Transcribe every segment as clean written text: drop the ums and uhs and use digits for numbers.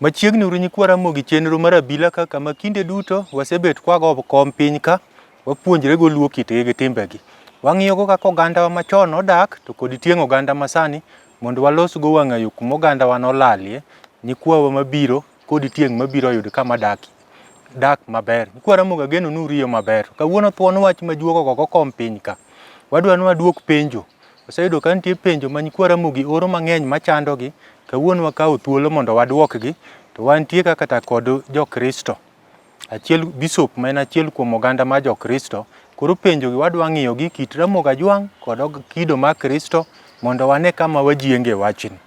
Machiegni uru nyikwara mogi chenro mar abila ka kama kinde duto wasebet kwago kom piny ka wapuonjre go luo kitgi gi timbegi. Wang'iyo go kaka oganda wa machon odak to kod tieng' oganda masani mondo walos go wang'ayo kuma oganda wa nolalie nyikwawa mabiro kod tieng' mabiro yudo kama dak maber. Nyikwara moga geno nuriyo maber. Kawuono thuon wach majuogo go kom piny ka. Wadwa ni waduok penjo. Waseyudo ka nitie penjo ma nyikwara mogi oro mang'eny machandogi. Kawuono wakawo thuolo mondo waduokgi to wantie kata kod jokristo. Achiel bishop ma en achiel kuom oganda ma jokristo koro penjogi wadwa ng'iyogi kit Ramogi Ajwang' kod kido ma Kristo mondo wane kama wajienge wachni.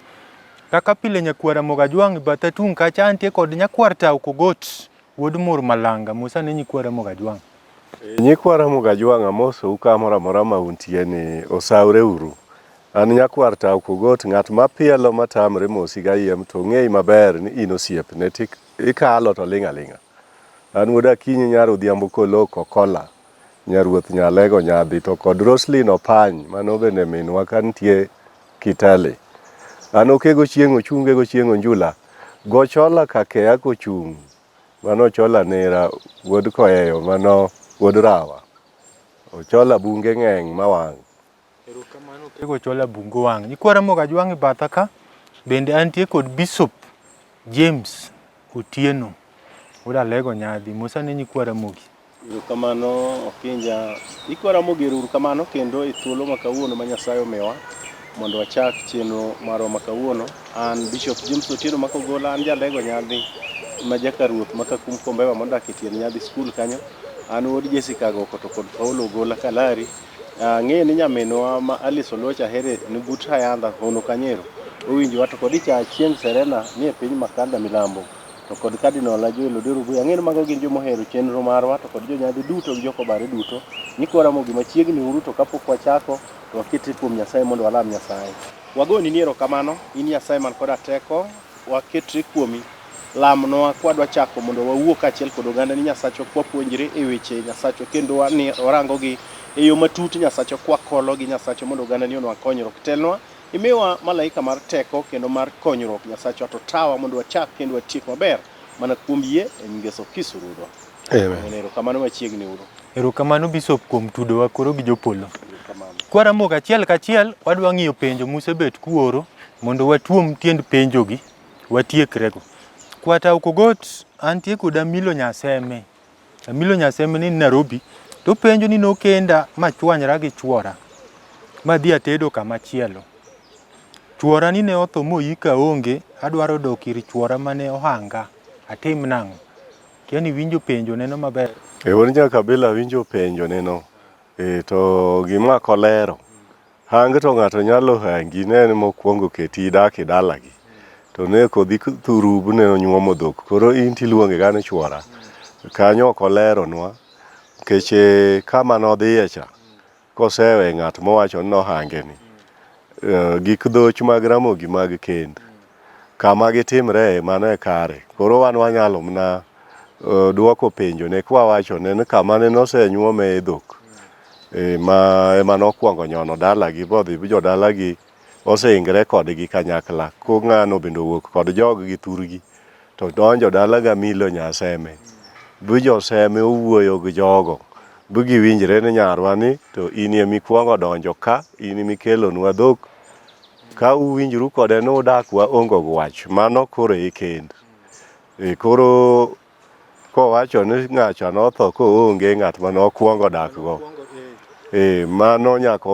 Kaka pile nyakwar Ramogi Ajwang' batha tung' kacha antie kod nyakwar Tao Kogot wuod Mor Malanga. Musa ne nyikwar Ramogi Ajwang'. Nyikwar Ramogi Ajwang' amosou kamoro amora ma untie ni osawre uru. An nyakwar Tao Kogot, ng'at mapielo matamre mosi gayiem to ng'ei maber ni in osiepne ikalo to ling' aling'a. An wuod Akinyi nyar Odhiambo Koloko Kola, nyaruoth Nyalego Nyadhi to kod Roslyn Opany mano bende minwa ka nitie Kitale. An okego chieng' ochunge go chieng' onjula gochola kakea kochung' mano chola nera wuod Koeyo mano wuod Rawa. Ochola bunge ng'eng mawang'. Erokamano kego chola bungu wang'. Nyikwar Ramogi Ajwang' batha ka bende antie kod Bishop James Otieno wuod Alego Nyadhi. Musa ne nyikwar Ramogi. Erokamano Okinja. Nyikwar Ramogi erokamano kendo e thuolo ma kawuono ma Nyasaye omiwa mondo wachak chenro marwa ma kawuono. An Bishop James Otieno ma Kogola, an Jalego Nyadhi ma jaka ruoth ma Kakum Kombewa modak e Tiend Nyadhi School kanyo. An wuod Jessica Goko to kod Paulo Ogola Kalari. Ng'e ni nyaminwa ma Alice Olocha here ni but Hayandha Hono Kanyero. Owinjowa to kod Icha Chieng' Serena ni e piny Makanda Milambo. To kod Cardinal Ajoelo Derugu. Ang'e ni mago gin joma ohero chenro marwa to kod Jonyadhi duto gi Jokobare duto. Nyikwara Ramogi machiegni uru to kapok wachako to waketi kuom Nyasaye mondo walam Nyasaye. Wagoni ni erokamano, in Nyasaye man koda teko, waketri kuomi. Lamnwa kwadwa chako mondo wawuo kaachiel kod oganda ni Nyasachwa kwapuonjre e weche Nyasachwa kendo warangogi e yo matut Nyasachwa kwakolo gi Nyasachwa mondo oganda ni onwa konyruok. Telnwa imiwa malaika mar teko kendo mar konyruok Nyasachwa to tawa mondo wachak kendo watiek maber mana kuom yie e nying Yesu Kristo Ruodhwa. Amen. Erokamano machiegni uru. Erokamano Bishop kuom tudowa koro gi jopolo. Nyikwar Ramogi achiel kachiel wadwa ng'iyo penjo musebet kuoro mondo watuom tiend penjogi watiekrego. Kwa Tao Kogot antie kod Amilo Nyaseme. Amilo Nyaseme ni Nairobi to penjo ni nokenda machwanyra gi chwora madhi atedo kamachielo. Chwora ni ne otho moyika onge, adwaro dok ir chwora mane ohanga atim nang'o. Kiani winjo penjo neno maber. Wuod Nyakabila winjo penjo neno. To gima kolero. Hang to ng'ato nyalo hangi ne mokwongo keti dak e dalagi. To ne kodhi thurubu ne onyuomo dhok. Koro in tiluonge gane chwora. Kanyo koleronwa. Keche kama nodhiye cha. Kosewe ng'at mowacho no hange ni. Gik dhoch mag Ramogi mag kend. Kama gitimre mano e kare. Koro wan wanyalo mna duoko penjo ne kwa wacho ne kama ne nosenyuome e dhok. Ema nokwongo nyono dalagi bodhi jo dalagi oseingre kodgi kanyakla. Ko ng'ano bende owuok kod jog gi thurgi. To donjo dalaga Amilo Nyaseme. Bujo Seme owuoyo gi jogo. Bugi winjre ni nyarwa ni to inie mikwongo donjo ka, ini mikelonwa dhok. Ka uwinjru kode no udak wa ongo gwach. Mano koro ikend. Koro kowacho ni ng'acha notho ko onge ng'at manokwongo dak go. Mano nyaka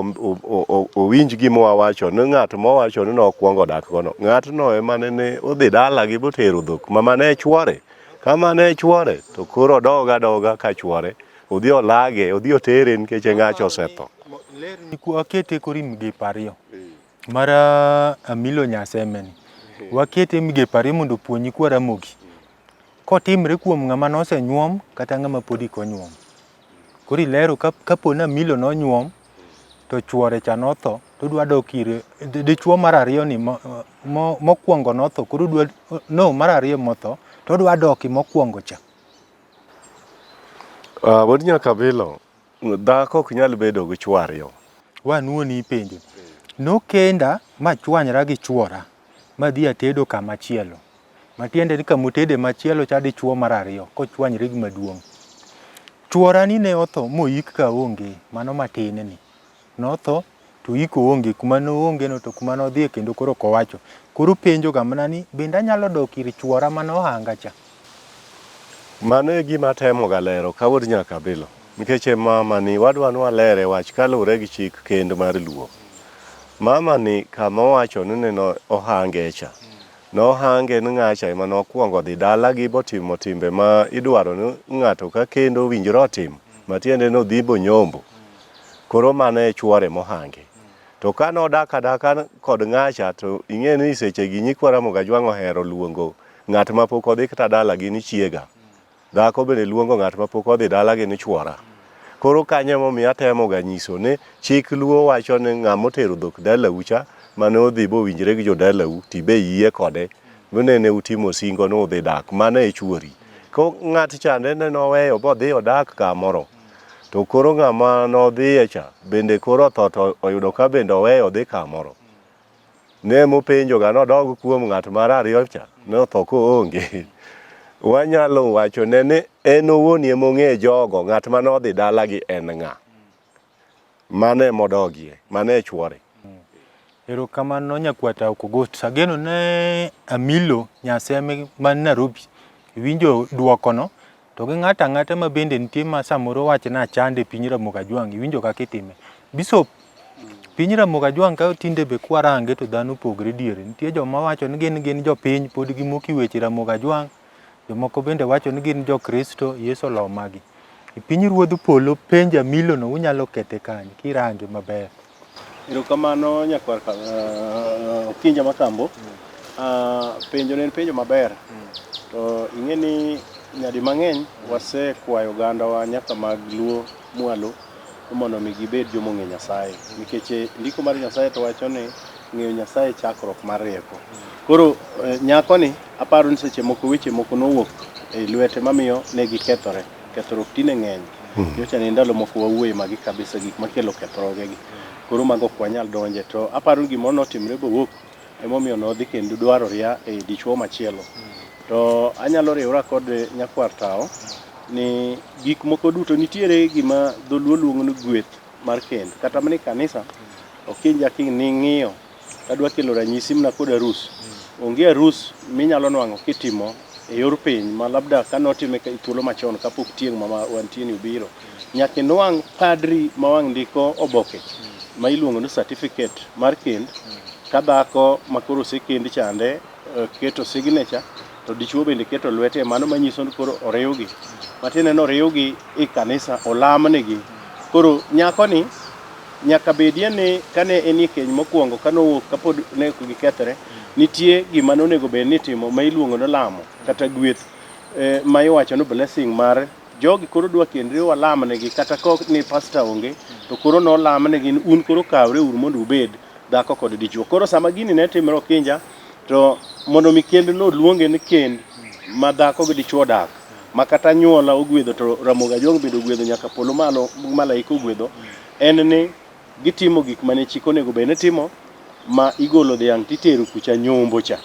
owinj gima wawacho ni ng'at mowacho ni nokwongo dak go no. Ng'atno ema ne odhi dalagi botero dhok. Mama ne chwore. Kama ne chwore to koro doga ka chwore. Odhi olage, odhi otere nikech ng'acha osetho. Akete korim gi pariyo. mara Amilo Nyasemeni. Wakete migepe ariyo mondo opuonj nyikwa Ramogi. Kotimre kuom ng'ama nosenyuom kata ng'ama pod iko nyuom. Koro ilero kapo ni Amilo nonyuom to chuore cha notho, to dwa dok ire dichuo mar ariyo ni mokwongo notho, koro mar ariyo motho to dwa doki mokwongo cha. Wuod Nyakabilo, dhako ok nyal bedo gi chuo ariyo. Wanuoni penjo. Nokenda ma chwanyra gi chuora ma dhi atedo kama chielo. Matiende ni kamotede machielo cha dichuo mar ariyo kochwanyre gi maduong'. Chuora ni ne otho moik ka onge, mano matin ni. Notho to iko onge, kuma no onge no to kuma no dhie kendo koro kowacho. Koro penjo gamna ni bende anyalo dok ir chuora manohanga cha. Mano e gima temo galero ka wuod Nyakabilo. Nikech mama ni wadwa nwalere wach kalure gi chik kendo mar luo. Mama ni kama owacho ni no ohange cha. No hange ni ng'acha ema nokwongo dhi dala gi botimo timbe ma idwaro ni ng'ato ka kendo winjore otim. Matiende no dhi bonyombo. Koro mano e chuore mohange. To ka nodak adaka kod ng'acha to ing'e ni seche gi nyikwa Ramogi Ajwang' ohero luongo ng'at ma pok odhi kata dala gi ni chiega. Dhako bende luongo ng'at ma pok odhi dala gi ni chuora. Koro kanyo emomiyo atemo ga nyiso ni chik luo wacho ni ng'ama otero dhok dalau cha mane odhi bowinjre gi jodalau tibe yie kode nene utimo singo no odhi dak mano e chuori. Ko ng'at chande ne noweyo bodhi odak kamoro. To koro ng'ama nodhiye cha bende koro tho to oyudo ka bende oweyo odhi kamoro. Ne mopenjo ga nodog kuom ng'at mar ariyo cha notho ko onge. Wanyalo wacho ne en owuon ema ong'e jogo ng'at ma nodhi dala gi en ng'a. Mano ema odogie, mano e chuore. Erokamano nyakwata Okogot. Sageno ne Amilo Nyaseme man Nairobi winjo duokono to gi ng'ata ng'ata ma bende nitie ma samoro wach na chande piny Ramogi Ajwang' winjo kaka itime. Bishop, piny Ramogi Ajwang' ka tinde be kwarange to dhano pogre diere. Nitie joma wacho ni gin jopiny pod gimoki weche Ramogi Ajwang'. Jomoko bende wacho ni gin jokristo, Yesu olo magi. E piny ruodh polo penjo Amilo no unyalo kete kanye kirange maber. Erokamano nyakwar Okinja Makambo. Penjo ne en penjo maber. To ing'e ni nyadi mang'eny wasekwayo oganda wa nyaka mag luo mwalo mondo mi gibed jomo ng'e Nyasaye. Nikech ndiko mar Nyasaye to wacho ni ng'eyo Nyasaye chakruok mar rieko. Koro nyako ni aparo ni seche moko weche moko nowuok e lwete mamiyo ne gikethore. Kethruok tine ng'eny. Nyocha ne ndalo moko wawuoye magi kabisa gik makelo kethruoge gi. Koro mago ok wanyal donje to aparo ni gimoro notimre bowuok emomiyo nodhi kendo dwaro ria e dichuo machielo. To anyalo riwra kod nyakwar Tao ni gik moko duto nitiere gima dholuo luongo ni gweth mar kend. Kata mani kanisa Okinja ni ng'iyo kadwa kelo ranyisi mna kod arus. Onge arus minyalo nwang'o kitimo e yor piny ma labda kanotime ka thuolo machon kapok tieng' ma wantie ni ubiro. Nyaka nwang' padri ma wang' ndiko oboke ma iluongo ni certificate mar kend ka dhako makoro osekendi chande keto signature to dichuo bende keto lwete mano manyiso ni koro oriwgi. Matiende ni oriwgi e kanisa olamnegi. Koro nyako ni nyaka bedie ni kane enie keny mokwongo kanowuok kapod ne ok gikethore nitie gima nonego bed ni timo ma iluongo ni lamo kata gweth ma iwacho ni blessing mar jogi koro dwa kendre walamnegi kata kok ni pastor onge to koro nolamnegi ni un koro kawre uru mondo ubed dhako kod dichuo. Koro sama gini ne timre Okinja to mondo mi kend no luonge ni kend ma dhako gi dichuo dak ma kata nyuola ogwedho to Ramogi Ajwang' bedo ogwedho nyaka polo malo malaika ogwedho en ni gitimo gik mane chik onego bed ni timo ma igolo dhiang' titero kucha nyombo cha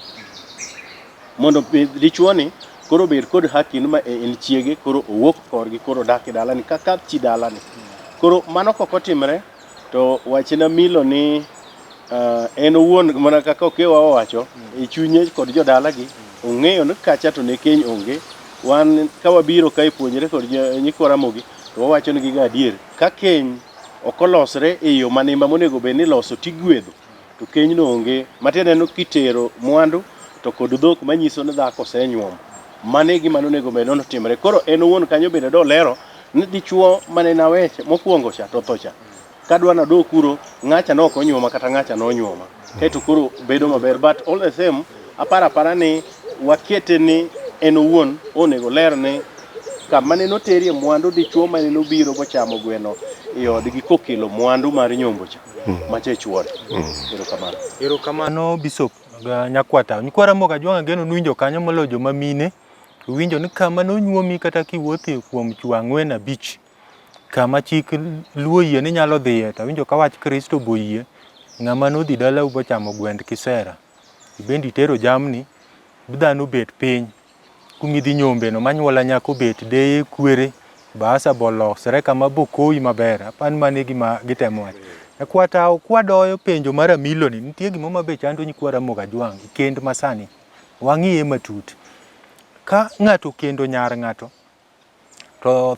mondo dichuo ni koro bed kod haki ma en chiege koro owuok korgi koro dak e dalani kaka chi dalani. Koro mano kokotimre to wachna Amilo ni en owuon mana kaka Okewa owacho e chunye kod jodalagi ong'eyo ni kacha to ne keny onge. Wan ka wabiro ka ipuonjre kod nyikwa Ramogi to wawacho ni giga adier ka keny okolosre e yo manimba monego bed ni loso tigwedho to keny no onge. Matiende ni kitero mwandu to kod dhok manyiso ni dhako osenyuom. Mano e gima nonego bed ni otimre. Koro en owuon kanyo bende dolero ni dichuo mane naweche mokwongo cha to tho cha kadwa nado kuro ng'acha no ok onyuoma kata ng'acha no onyuoma kaito koro bedo maber, but all the same apara ni wakete ni en owuon onego ler ni kama ne noterie mwandu dichuo mane nobiro bochamo gweno e odgi kokelo mwandu mar nyombo cha mache chuore. Erokamano Bishop Nyakwata. Nyikwara Moga Jwang' ageno nuwinjo kanyo moloyo joma mine. Winjo ni kama nonyuomi kata kiwuothe kuom chwo 4-5 kama chik luo yie ni nyalo dhiye, to winjo ka wach Kristo boyie ng'ama nodhi dala bochamo gwend kisera ibendi tero jamni dhano bet piny kumidhi nyombe no manyuola nyako bet deye kwere basa bolosre kama bokoi maber apan mane gima gitemo wacho. Nyakwata kwadoyo penjo mara miloni nitie gimo mabe chando Nyikwara Moga Jwang' kend masani wang'iye matut ka ng'ato kendo nyar ng'ato to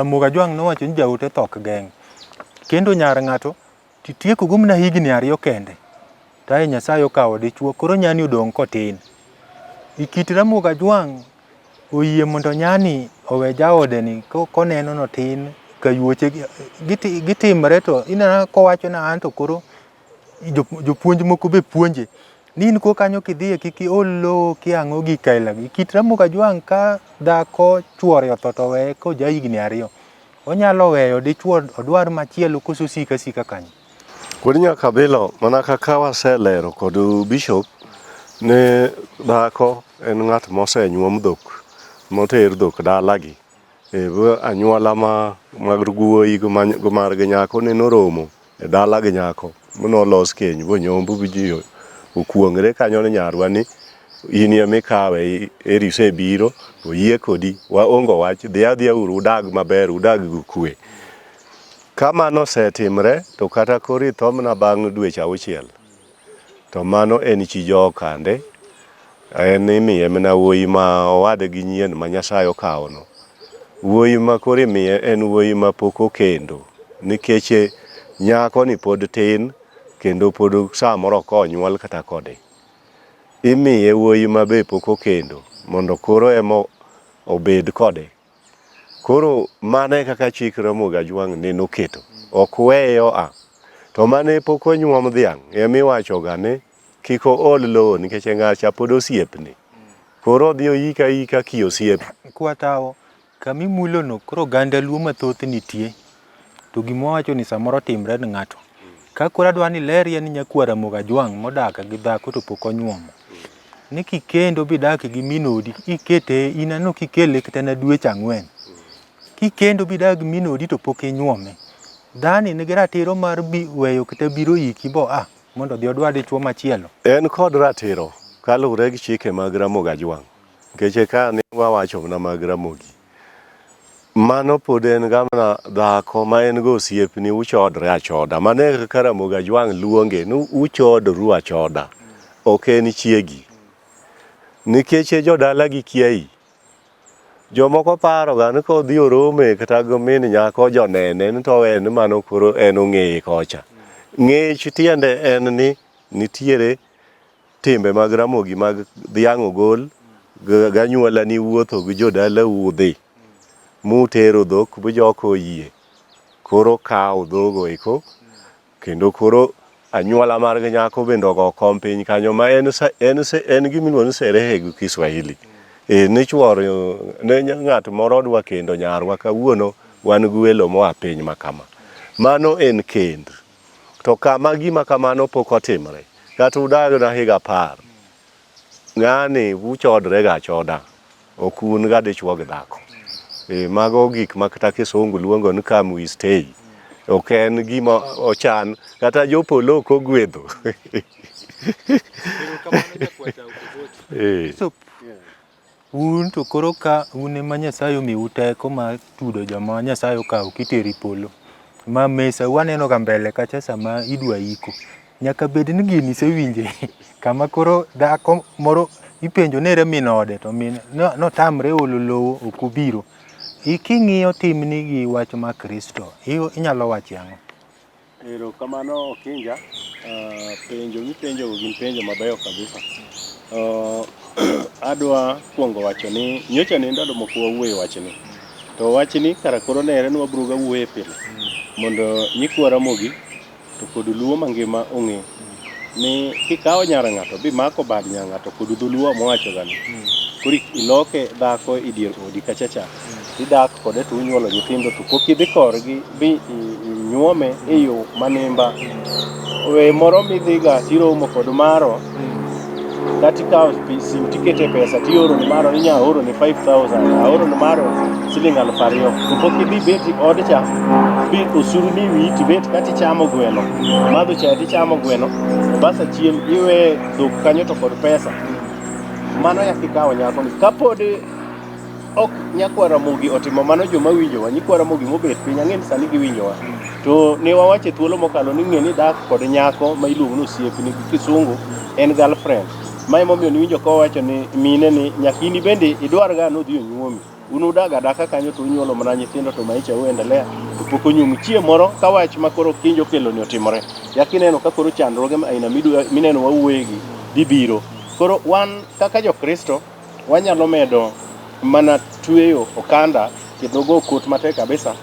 Moga Jwang' nowacho ni jaote thok geng' kendo nyar ng'ato titieko gumna higni 2 kende tae Nyasaye okawo dichuo koro nyani odong' kotin ikit Moga Jwang' oyie mondo nyani owe jaode ni koneno notin kayuoche gitimre to inena kowacho na anto koro jopuonj moko be puonje ni in ko kanyo kidhiye kiki olo kiang'o gi kaila ikit Moga Jwang' ka dhako chuore otho to weye ko ja higni 2 onyalo weyo dichuo odwar machielo koso sika kanyo. Kod nyaka bilo mana kaka waselero kod Bishop ne dhako en ng'at mosenyuom dhok moter dhok dalagi anyuola mag guoyi go mar nyako ne noromo e dala gi nyako molos keny bonyombu bijiyo okuongre kanyo ne nyarwa ni inie mikawe erise biro oyie kodi waongo wach dhia uru udag maber udag gi kwe. Kama no setimre to kata kori thomna bang' dweche 6 to mano en chi jokande en imiye mena wuoyi ma owade gi nyien ma Nyasaye okawo no. Wuoyi ma kori miye en wuoyi ma pok okendo nikech nyako ni pod tin kendo pod samoro konyuol kata kode. Imiye wuoyi ma be pok okendo mondo koro emo obed kode. Koro mane kaka chik Moga Jwang' ne noketo ok weyo to mane pok onyuom dhiang' emiwacho ga ni kik ol lowo nikech ng'acha pod osiepni koro dhi oyika ki osiep kwatawo kamimulo no koro ganda luo mathoth nitie to gimowacho ni samoro timre ni ng'ato ka koro adwa ni ler ni Nyakwara Moga Jwang' modak gi dhako to pok onyuomo ni kikendo bidak gi minodi ikete inano kikele kata na dweche 4 kikendo bidak gi minodi to pok inyuome dhani nigi ratiro mar weyo kata biro iki mondo dhi odwa dichuo machielo. En kod ratiro kaluwre gi chike mag Moga Jwang' nikech ka ne wawacho na mag Ramogi mano pod en gamna dhako ma en go osiepni uchodre achoda mane kaka Moga Jwang' luonge ni uchodru achoda ok en chiegi nikech jodala gi kiai jomoko paro ga ni kodhi orome kata gomin nyako jonene ni to en mano koro en ong'eye kocha. Ng'ech tiende en ni nitiere timbe mag Ramogi mag dhiang' ogol ganyuola ni wuotho gi jodala udhi mutero dhok bujoko yie koro kawo dhogo eko kendo koro anyuola mar nyako bende ogo kom piny kanyo ma en gimiluongo ni sherehe gi Kiswahili. Ni chuoro ne ng'at moro dwa kendo nyarwa kawuono wan gi welo moa piny makama. Mano en kend. To kama gima kamano pok otimre kata udag na higa 10 ng'ani uchodre ga choda okun ga dichuo gi dhako. Mago gik ma kata kisungu luongo ni come we stay. Ok en gima ochan kata jopolo ok ogwedho. Un to koro ka un ema Nyasaye omiu teko ma tudo joma Nyasaye okawo kiteri polo ma mesa waneno ga mbele kacha sama idwa iko nyaka bed ni gini sewinje kama koro dhako moro ipenjo nere min ode to min no tamre olo lowo ok obiro iking'iyo timni gi wach ma Kristo inyalo wacho ang'o? Erokamano Okinja, penjo mipenjo gin penjo mabeyo kabisa. Adwa kuongo wacho ni nyocha ne ndalo moko wawuoyo wachni to wachni kara koro nere ni wabiro ga wuoye pile mondo nyikwa Ramogi to kod luo mangima ong'e ni kikawo nyar ng'ato bimako bad nyar ng'ato kod dholuo mowacho gani koro iloke dhako e dier odi kachacha idak kode to unyuolo nyithindo to pok idhi korgi bi inyuome e yo manimba we moro midhiga tiromo kod maro kati ikawo sim tikete pesa tioro ni maro inya oro ni 5,000 aoro ni maro siling 2,000 to pok idhi beti od cha bi osuru ni wi tibet kati chamo gweno madho cha tichamo gweno basa chiem iwe dhok kanyo to kod pesa mano yakikawo nyako ni kapod ok nyakwa Ramogi otimo mano joma winjowa nyikwa Ramogi mobet piny ang'e ni sani giwinjowa to ne wawache thuolo mokalo ni ng'e ni dak kod nyako ma iluongo ni osiepni gi kisungu en girlfriend ma emomiyo niwinjo kowacho ni mine ni nyakini bende idwar ga nodhi onyuomi unudaga adaka kanyo to unyuolo mana nyithindo to maisha uendelea to pok onyuomi chieng' moro ka wach makoro kinjo kelo ni otimore yakineno ka koro chandruoge aina mineno wawuoyegi dhi biro koro wan kaka jokristo wanyalo medo mana tweyo okanda kendo go kot matek kabisa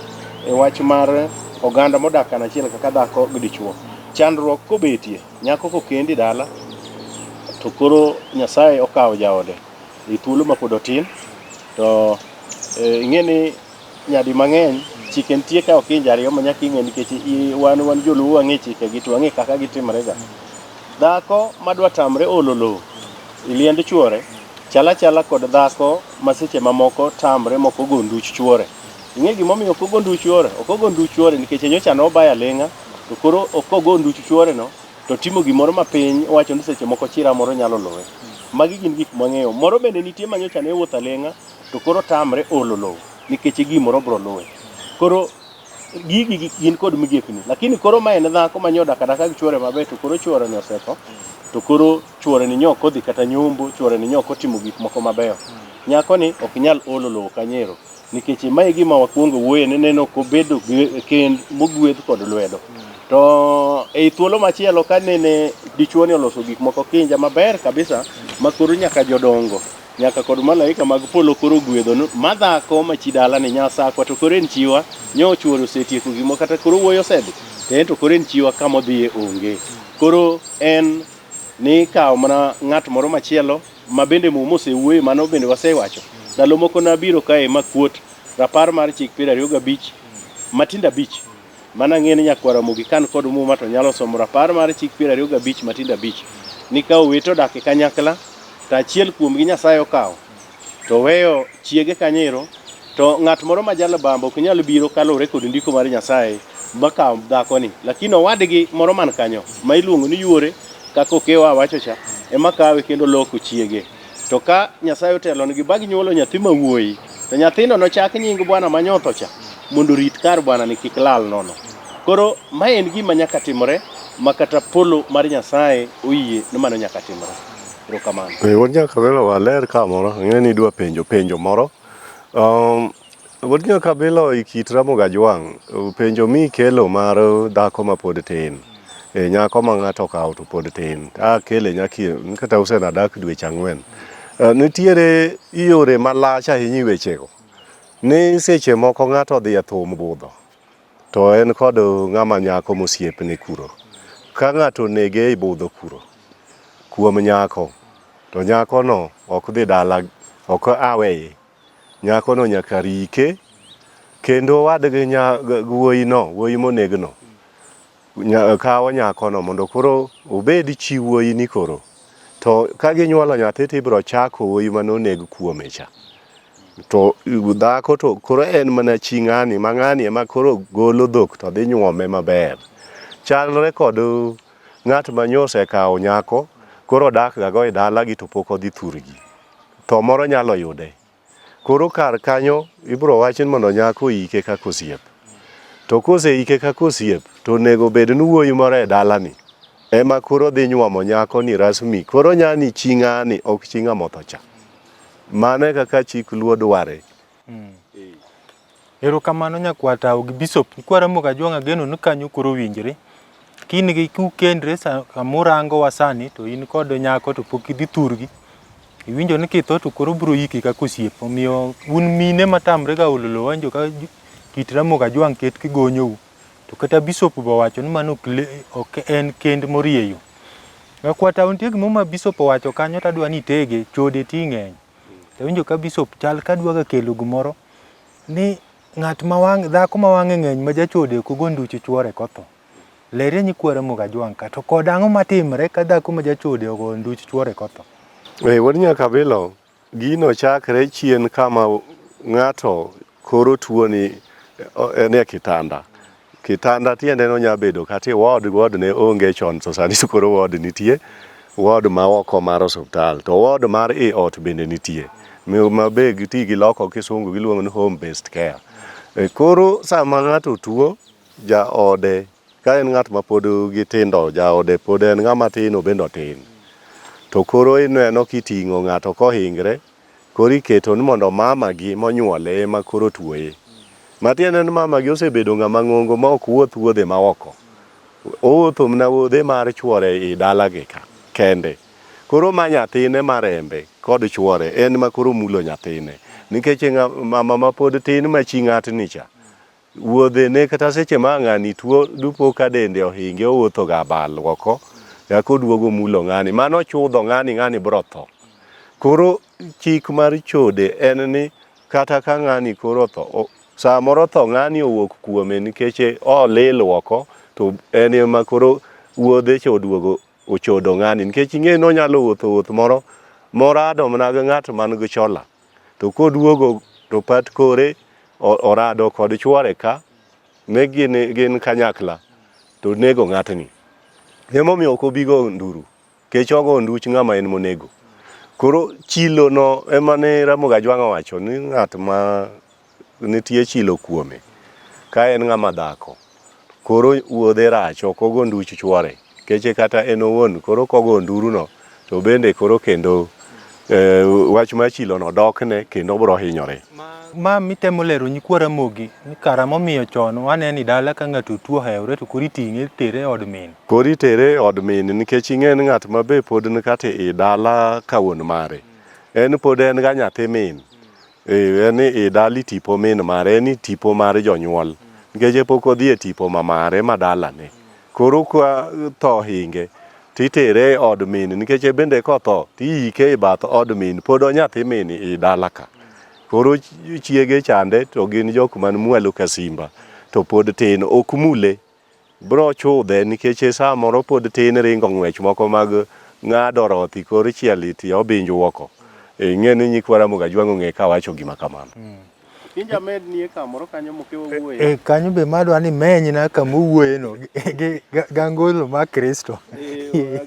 e wach mar oganda modak kanachiel kaka dhako gi dichuo chandruok kobetie nyako kokendi dala to koro Nyasaye okawo jaode e thuolo ma pod otin to ing'e ni nyadi mang'eny chike nitie ka okinja ariyo ma nyaka ing'e nikech wan joluo wang'e chikegi to wang'e kaka gitimorega. Dhako madwa tamre olo lowo e liend chuore chala kod dhako ma seche mamoko tamre moko go nduch chuore. Ing'e gimomiyo ok ogo nduch chuore? Ok ogo nduch chuore nikech nyocha nobaya leng'a to koro ok ogo nduch chuore no to timo gimoro ma piny wacho ni seche moko chira moro nyalo lowe. Magi gin gik mang'eyo. Moro bende nitie ma nyocha ne wuotho aleng'a to koro tamre olo lowo nikech gimoro bro lowe. Koro gigi gin kod migiepni, lakini koro ma en dhako ma nyodak adaka gi chuore maber to koro chuore ni osetho to koro chuore ni nyok odhi kata nyombo, chuore ni nyok otimo gik moko mabeyo. Nyako ni ok nyal olo lowo kanyero nikech mae gima wakuongo wuoye ne neno kobedo kend mogwedh kod lwedo. To e thuolo machielo ka nene dichuo ni oloso gik moko kinja maber kabisa ma koro nyaka jodongo nyaka kod malaika mag polo koro gwedho ma dhako ma chi dala ni nyasakwa to koro en chiwa nyo chuore osetieko gimo kata koro wuoyo osedhi to koro en chiwa kama odhiye onge. Koro en ni kawo mana ng'at moro machielo ma bende mumo osewuoye mano bende wasewacho. Ndalo moko nabiro kae makuot rapar mar chik 25 matindo 5 mana ng'e ni nyakwa Ramogi kan kod muma to nyalo somo rapar mar chik 25 matindo 5 ni ka owete odak e kanyakla to achiel kuomgi Nyasaye okawo to weyo chiege kanyero to ng'at moro ma jalbamba ok nyal biro kalore kod ndiko mar Nyasaye makawo dhako ni, lakini owadgi moro man kanyo ma iluongo ni yuore kaka okewa wacho cha ema kawe kendo loko chiege. To ka Nyasaye otelo nigi bag nyuolo nyathi ma wuoyi to nyathino nochak nying bwana manyotho cha mondo rit kar bwana ni kik lal nono. Koro ma en gima nyaka timore makata polo mar Nyasaye oyie ni mano nyaka timore. Erokamano. Wan nyaka belo waler kamoro ng'e ni idwa penjo moro. Wan nyaka belo ikit Ramogi Ajwang' penjo mikelo mar dhako ma pod tin. Nyako ma ng'ato okawo to pod tin. Kele nyaki kata usenadak dweche 4. Nitiere yore malach ahinya wechego. Ni seche moko ng'ato dhi e thum budho to en kod ng'ama nyako mosiepne kuro. Ka ng'ato nege e budho kuro kuom nyako to nyako no ok dhi dala, ok aweye. Nyako no nyaka rike kendo wadgi wuoyi monegno kawo nyako no mondo koro obed chi wuoyi ni koro to ka ginyuolo nyathi to ibiro chako wuoyi manoneg kuome cha. To dhako to koro en mana chi ng'ani ma ng'ani ema koro golo dhok to dhi nyuome maber. Chalre kod ng'at ma nyose kawo nyako koro dak gago e dala gi to pok odhi thurgi. To moro nyalo yude. Koro kar kanyo ibiro wach ni mondo nyako ike kaka osiep. To kose ike kaka osiep to nego bed ni wuoyi moro e dala ni ema koro dhi nyuomo nyako ni rasmi. Koro nyani chi ng'ani ok chi ng'ama otho cha. Mane kaka chik luo dware. Erokamano nyakwa Tao gi Bishop nyikwa Ramogi Ajwang' ageno ni kanyo koro winjre. Kine kukendre kamurango wasani to in kod nyako to pok idhi thurgi iwinjo ni kitho to koro bro yiki ka kosiep. Omiyo un mine matamre ga ololo wanjo ka kit Ramogi Ajwang' ket kigonyou. To kata bishop bo wacho ni mano ok en kend morieyo. Kwa taon nitie gima bishop owacho kanyo tadwa ni tege chode ting'eny. To winjo ka bishop chal ka dwa ga kelo gimoro ni ng'at dhako ma wang'e ng'eny ma jachode kogo nduchi chuore kotho. Lere nyikwa Ramogi Ajwang' ka to kod ang'o matimre ka dhako ma jachode ogo nduchi chuore kotho. Wuod Nyakabilo, gino chakre chien kama ng'ato koro tuo ni e kitanda. Kitanda tiende no nya bedo kata ward ne onge chon, to sani koro ward nitie, ward ma oko mar osiptal, to ward mar ot bende nitie. Ma be giti gi loko kisungu giluongo ni home based care. Koro sama ng'ato tuo, jaode ka en ng'at ma pod gitindo, jaode pod en ng'ama tin obendo tin. To koro ineno kiting'o ng'ato kohingre, koro iketo ni mondo mama gi monyuole ema koro tuoye. Matiende ni mama gi osebedo ng'ama ng'ongo ma ok wuodhe ma oko. Owuotho mana wuodhe mar chuore i dalagi ka kende. Koro ma nyathine marembe kod chuore en ma koro mulo nyathine. Nikech mama ma pod tin ma chi ng'atni cha, wuodhe ne kata seche ma ng'ani tuo dupo ka dende ohinge owuotho ga bal oko, ya koduogo mulo ng'ani. Mano chudho ng'ani bro tho. Koro chik mar chode en ni kata ka ng'ani koro tho, samoro tho ng'ani owuok kuome nikech olil oko, to en ema koro wuodhe choduogo ochodo ng'ani. Nikech ing'e no nyalo wuotho moro morado mana gi ng'at man gi chola. To koduogo to pat kore orado kod chuore ka, ne gin kanyakla, to nego ng'atni. Emomiyo ok obigo nduru, kech ogo nduch ng'ama en monego. Koro chilo no ema ne Ramogi Ajwang' owacho ni ng'at ma nitie chilo kuome ka en ng'ama dhako, koro wuodhe rach, ok ogo nduch chuore. Keche kata en owuon koro kogo nduru no, to bende koro kendo wach mar chilo no dokne kendo bro hinyore. Ma mitemo lero nyikwa Ramogi ni kara momiyo chon waneni dala ka ng'ato tuo hewre to koro iting'e tere od min. Koro itere od min nikech ing'e ni ng'at ma be pod ni kata i dala ka wuon mare. En pod en ga nyathi min. En i dala tipo min mare, en tipo mar jonyuol. Nikech pok odhi e tipo ma mare ma dala ne. Koro kwa tho hinge titere od min nikech bende kotho tiike i bath od min, pod o nyathi min i dala ka. Koro chiege chande to gin jok man mwalo ka simba, to pod tin ok mule, bro chudhe nikech samoro pod tin ringo ng'wech moko mag ng'ado rothi koro chieliti obinjo oko. Ing'e ni nyikwa Ramogi Ajwang' ong'e ka wacho gima kamano. Kinja med nie kamoro kanyo mokewo wuoye. Kanyo be madwa ni menyna kama owuoye no gangolo mar Kristo.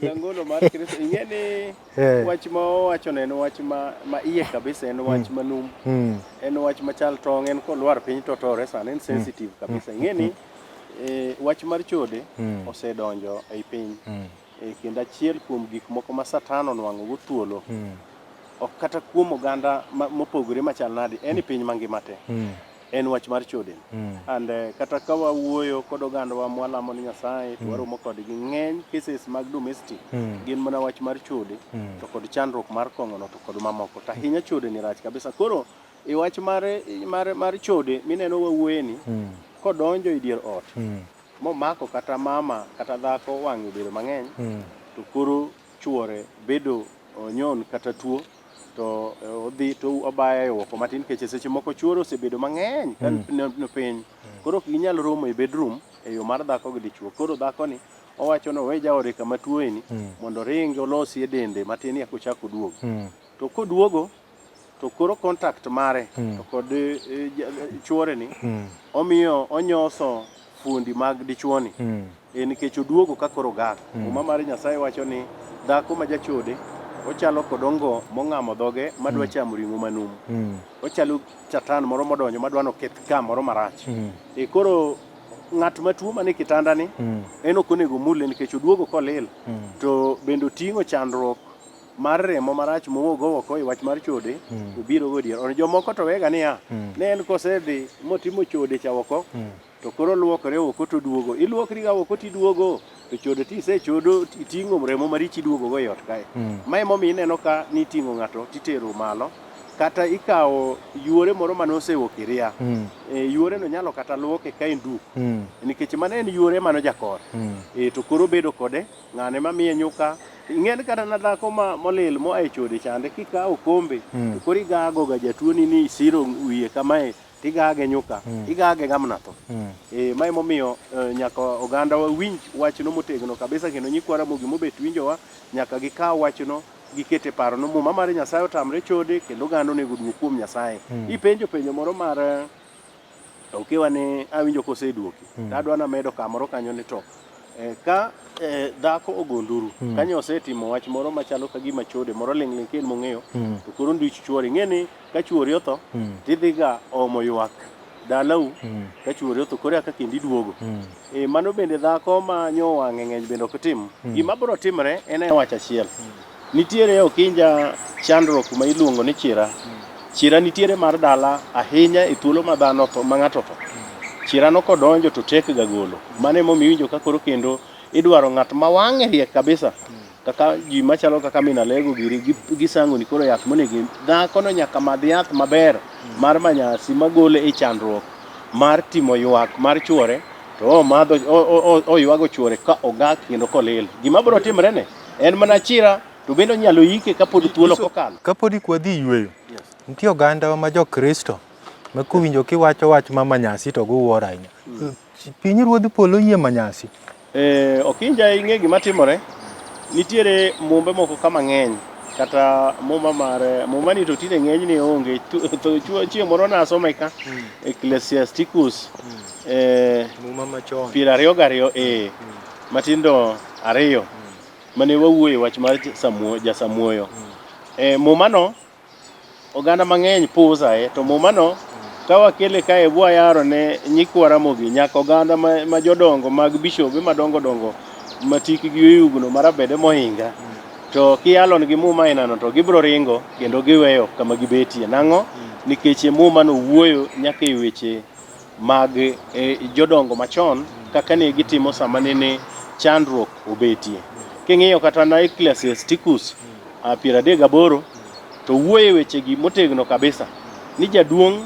Gangolo mar Kristo. Ing'e ni wach ma owacho ne en wach ma iye kabisa, en wach manum. En wach machal tong', en kolwar piny to tore sana, en sensitive kabisa. Ing'e ni wach mar chode osedonjo ei piny. Kendo achiel kuom gik moko ma Satan onwang'o go thuolo, ok kata kuom oganda mopogore machal nadi, en piny mangima te. En wach mar chode. And kata ka wawuoyo kod oganda wa mwalamo ni Nyasaye, to waromo kodgi ng'eny cases mag domestic, gin mana wach mar chode, to kod chandruok mar kong'ono to kod mamoko. To ahinya chode ni rach kabisa. Koro i wach mar chode mineno wawuoye ni, kodonjo i dier ot, momako kata mama kata dhako wang'e obedo mang'eny, to koro chuore bedo onyon kata tuo, to odhi to obaya e oko matin, keche seche moko chuore osebedo mang'eny no piny. Koro ok ginyal romo e bedroom e yo mar dhako gi dichuo. Koro dhako ni owacho no we jaode kama tuoye ni mondo ringi olosi e dende matin ya kochako duogo. To koduogo to koro contact mare to kod chuore ni omiyo onyoso fundi mag dichuo ni. Nikech oduogo ka koro gak. Muma mar Nyasaye wacho ni dhako ma jachode ochalo kodongo mong'amo dhoge madwa chamo ring'o manum. Ochalo chatan moro modonjo madwa no keth ka moro marach. Koro ng'at matuo mane kitanda ni en ok onego mule nikech oduogo kolil, to bende oting'o chandruok mar remo marach mogo oko e wach mar chode, obiro go dier. Jomoko to wega niya, ne en kosedhi motimo chode cha oko, to koro luokore oko to duogo. Iluokri ga oko tiduogo, to chode tisechodo iting'o remo marichi duogo go yot kae. Ma emomiyo ineno ka niting'o ng'ato titero malo, kata ikawo yuore moro manosewuok e ria. Yuore no nyalo kata luoke ka en duk, nikech mano en yuore mano jakor. To koro bedo kode ng'ane mamiye nyuka. Ing'en kata na dhako molil moa e chode chande, kikawo kombe to koro igago ga jatuoni ni isiro wiye kamae tigage nyuka, igage gamna tho. Ma emomiyo nyaka oganda wa winj wachno motegno kabisa, kendo nyikwa Ramogi mobet winjowa nyaka gikaw wachno gikete paro no muma mar Nyasaye otamre chode, kendo oganda onego duog kuom Nyasaye. Ipenjo penjo moro mar okiwa ne awinjo koseduoki, tadwa na medo kamoro kanyo ni to ka dhako ogonduru kanyo osetimo wach moro machalo ka gima chode moro ling' ken mong'eyo, to koro ndich chuori. Ing'eni ka chuori otho tidhiga omo ywak dalau ka chuori otho, koro aka kendi duogo. Mano bende dhako ma nyo wang'e ng'eny bende ok tim. Gima biro timre en wach achiel. Nitiere Okinja chandruok ma iluongo ni chira. Chira nitiere mar dala ahinya e thuolo ma dhano tho, ma ng'ato tho. Chira no kodonjo to tek ga golo. Mano emomiyo iwinjo ka koro kendo idwaro ng'at ma wang'e riek kabisa, kaka ji machalo kaka minalego giri gisango ni koro yath monegi. Dhako no nyaka madh yath maber mar manyasi magole e chandruok mar timo ywak mar chuore, to oywago chuore ka ogak kendo kolil. Gima biro timre ne en mana chira, to bende onyalo yike kapod thuolo kokalo. Kapod ikwadhi yweyo, nitie oganda ma jokristo ma kuwinjo kiwacho wach ma manyasi to guwuoro ahinya. Pinyruodh polo yie manyasi. Okinja ing'e gima timore. Nitiere mumbe moko kama ng'eny, kata muma ni to tinde ng'eny ni onge. Chieng' moro nasome ka Ecclesiasticus Muma machon 22 matindo 2 mane wawuoye wach mar jasamuoyo. Muma no oganda mang'eny pusa to muma no ka wakele kae bwa yaro ne nyikwa Ramogi nyaka oganda ma jodongo mag bishobe madongo dongo matikgi oyugno marabede mohinga, to kiyalonegi muma inano to gibro ringo kendo giweyo kama gibetie. Nang'o? Nikech muma no wuoyo nyaka e weche mag jodongo machon kaka ne gitimo sama nene chandruok obetie. King'iyo kata na Ecclesiasticus 38 to wuoyo weche gi motegno kabisa ni jaduong'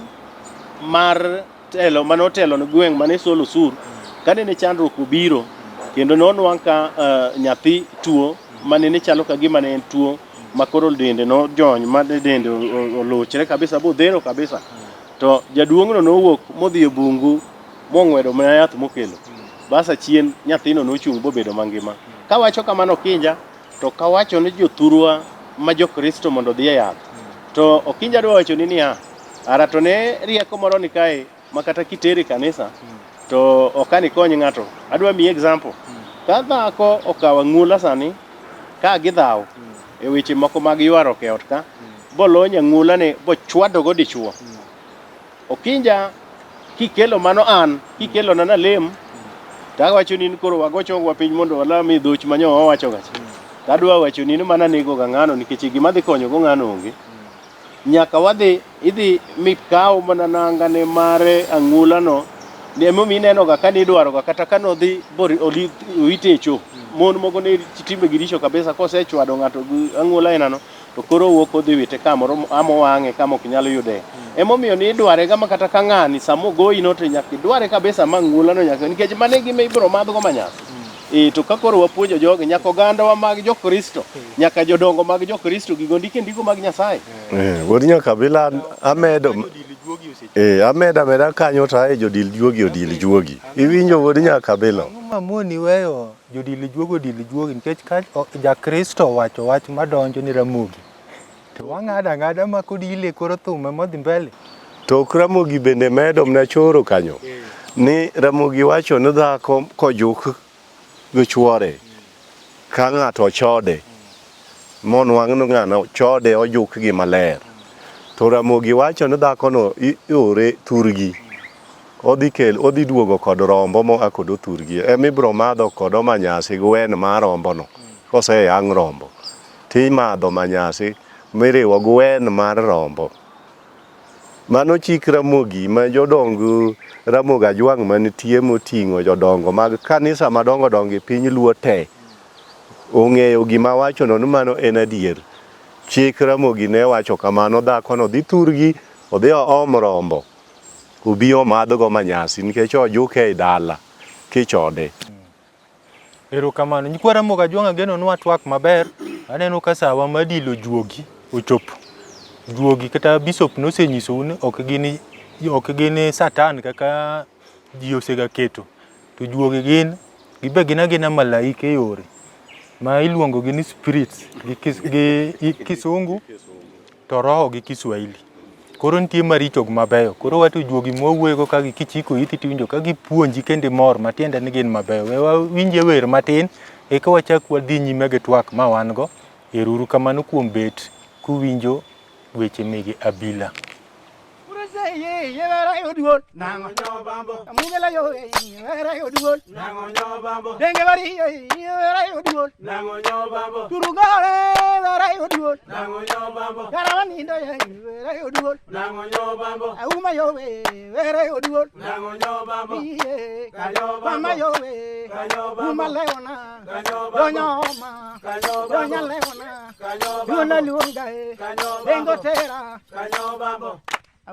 mar telo manotelo ne gweng' mane Solo Sur kane ne chandruok obiro, kendo nonwang' ka nyathi tuo manene chalo ka gima ne en tuo makoro dende no jony, ma dende oluchre kabisa bodhero kabisa. To jaduong'no nowuok modhi e bungu mong'wedo mana yath mokelo. Basa chien nyathino nochung' bobedo mangima. Kawacho kamano Okinja, to kawacho ni jothurwa ma jokristo mondo dhi e yath. To Okinja dwa wacho ni niya, ara to ne rieko moro ni kae makata kitere kanisa to okani kony ng'ato. Adwa miyi example. Ka dhako okawo ang'ula sani ka gidhaw e weche moko mag ywaruok e ot ka, bolonya ang'ula ne bochwado go dichuo. Okinja kikelo mano an, kikelo na lem, tawacho ni koro wagochongwa piny mondo walami dhoch manyo wawacho gacha. Tadwa wacho ni mana nego ga ng'ano nikech gima dhi konyo go ng'ano onge. Nyaka wadhi idhi mikaw mana nanga ne mare ang'ula no, ne momi neno ga kani idwaro ga kata kano dhi witecho. Mon moko ne timbe girisho kabisa kosechwado ng'ato ang'ula inano to koro wuok odhi wite kamoro amo wang'e kama ok nyalo yude. Emomiyo ni idware ga makata ka ng'ani samo goyi no to nyaka idware kabisa ma ang'ula no nyaka, nikech mane gima ibiro madhgo manyasi. To ka koro wapuonjo jogi nyaka oganda wa mag jokristo, nyaka jodongo mag jokristo gigo ndiko mag Nyasaye. Wuod Nyakabila amedo ameda kanyo to ae jodil juogi. Iwinjo wuod Nyakabila? Mamoni weyo jodil juogi nikech ka jakristo wacho wach madonjo ni Ramogi, to wang'ada ma kodile koro thume modhi mbele. To Ramogi bende medo mna choro kanyo ni Ramogi wacho ni dhako kojuk gi chuore ka ng'ato chode monwang'no ng'ano chode ojuk gi maler, to Ramogi wacho ni dhakono iore thurgi, odhi duogo kod rombo moa kod thurgi, emibro madho kod manyasi gwen mar rombono. Koseyang' rombo timadho manyasi miriwo gwen mar rombo Mano chik Ramogi ma jodong Ramogi Ajwang' manitie moting'o jodongo mag kanisa madongo dongo e piny Luo te ong'eyo gima wachono ni mano en adier. Chik Ramogi ne wacho kamano, dhakono dhi thurgi, odhi oom rombo, obi omadhgo manyasi nikech ojuke e dala kichode. Erokamano. Nyikwa Ramogi Ajwang' ageno nwa twak maber. Aneno ka sawa madilo juogi ochopo. Juogi kata bishop nosenyisou ni ok gin satan kaka ji osega keto. To juogi gin agina malaike yore ma iluongo gi ni spirits gi Kisungu to roho gi Kiswahili. Koro nitie maricho mabeyo. Koro watu juogi mwawuoyego ka kichiko iti tiwinjo ka gipuonji kendo mor matiende ni gin mabeyo. We wawinje wer matin eka wachak wadhi nyime gi twak ma wan go. Eruru kamano kuom bet kuwinjo weche mege abila.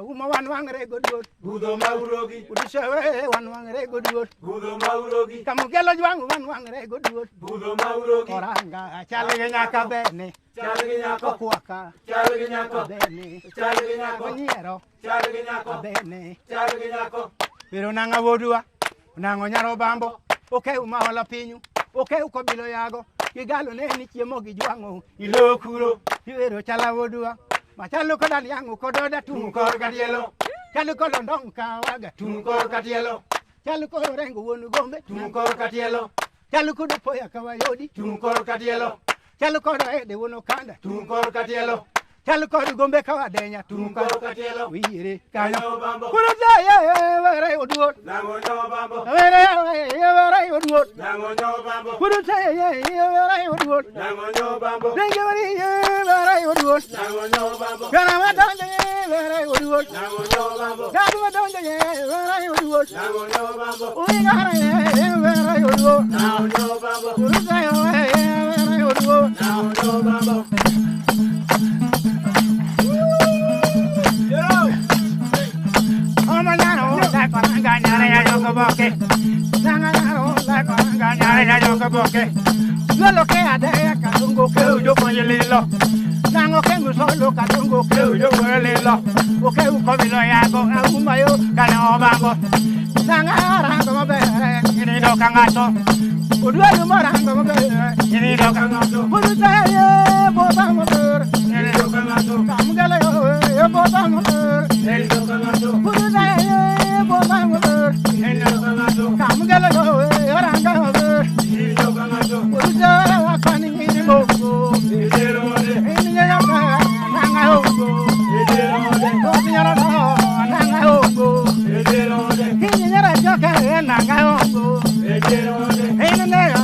Uma wan wangre godwot budho maurogi udishawe wan wangre godwot budho maurogi kamugelo jwangu wan wangre godwot budho maurogi oranga chalge nyaka bene chalge nyako kwaka chalge nyako bene chalge nyako nyiero chalge nyako bene chalge nyako pero nanga wodua nango nyaro bambo oke uma hola pinyu oke ukobilo yago igalo ne ni chiemo gi jwangu ilokuro pero chala wodua Machalo kodan yangu kododa tumkor katielo. Chalo kodan donka waga tumkor katielo. Chalo kodan rengo wonu gombe tumkor katielo. Chalo kodan poya kawayodi tumkor katielo. Chalo kodan ede wono kanda tumkor katielo. Chalo kodan gombe kawadenya tumkor katielo. Wire kanyo bambo. Kurata ya were oduot. Nango nyo bambo. Were oduot. Nango nyo bambo. Kurata ya were oduot. Nango nyo bambo. Dengue wari were oduot. Nango nyo bambo. Kana madonje were oduot. Nango nyo bambo. Gadu madonje were oduot. Nango nyo bambo. Uingara were oduot. Nango nyo bambo. Kurata ya were oduot. Nango nyo bambo. Lo que adea katungo que yo ponelelo nango kengu solo katungo que yo ponelelo o que u komilo yago agumayo kana obango nanga rango mabere ni do kangato udwa morango mabere ni do kangato udutaye boba mabere ni do kangato kamgala yo boba mabere ni do kangato udutaye boba mabere ni do kangato kamgala yo ranga mabere ni do kangato udutaye wakani ni mogo ni derode ni nyaka nanga hogo ni derode ni nyaka nanga hogo ni derode ni nyaka joka nanga hogo ni derode ni nega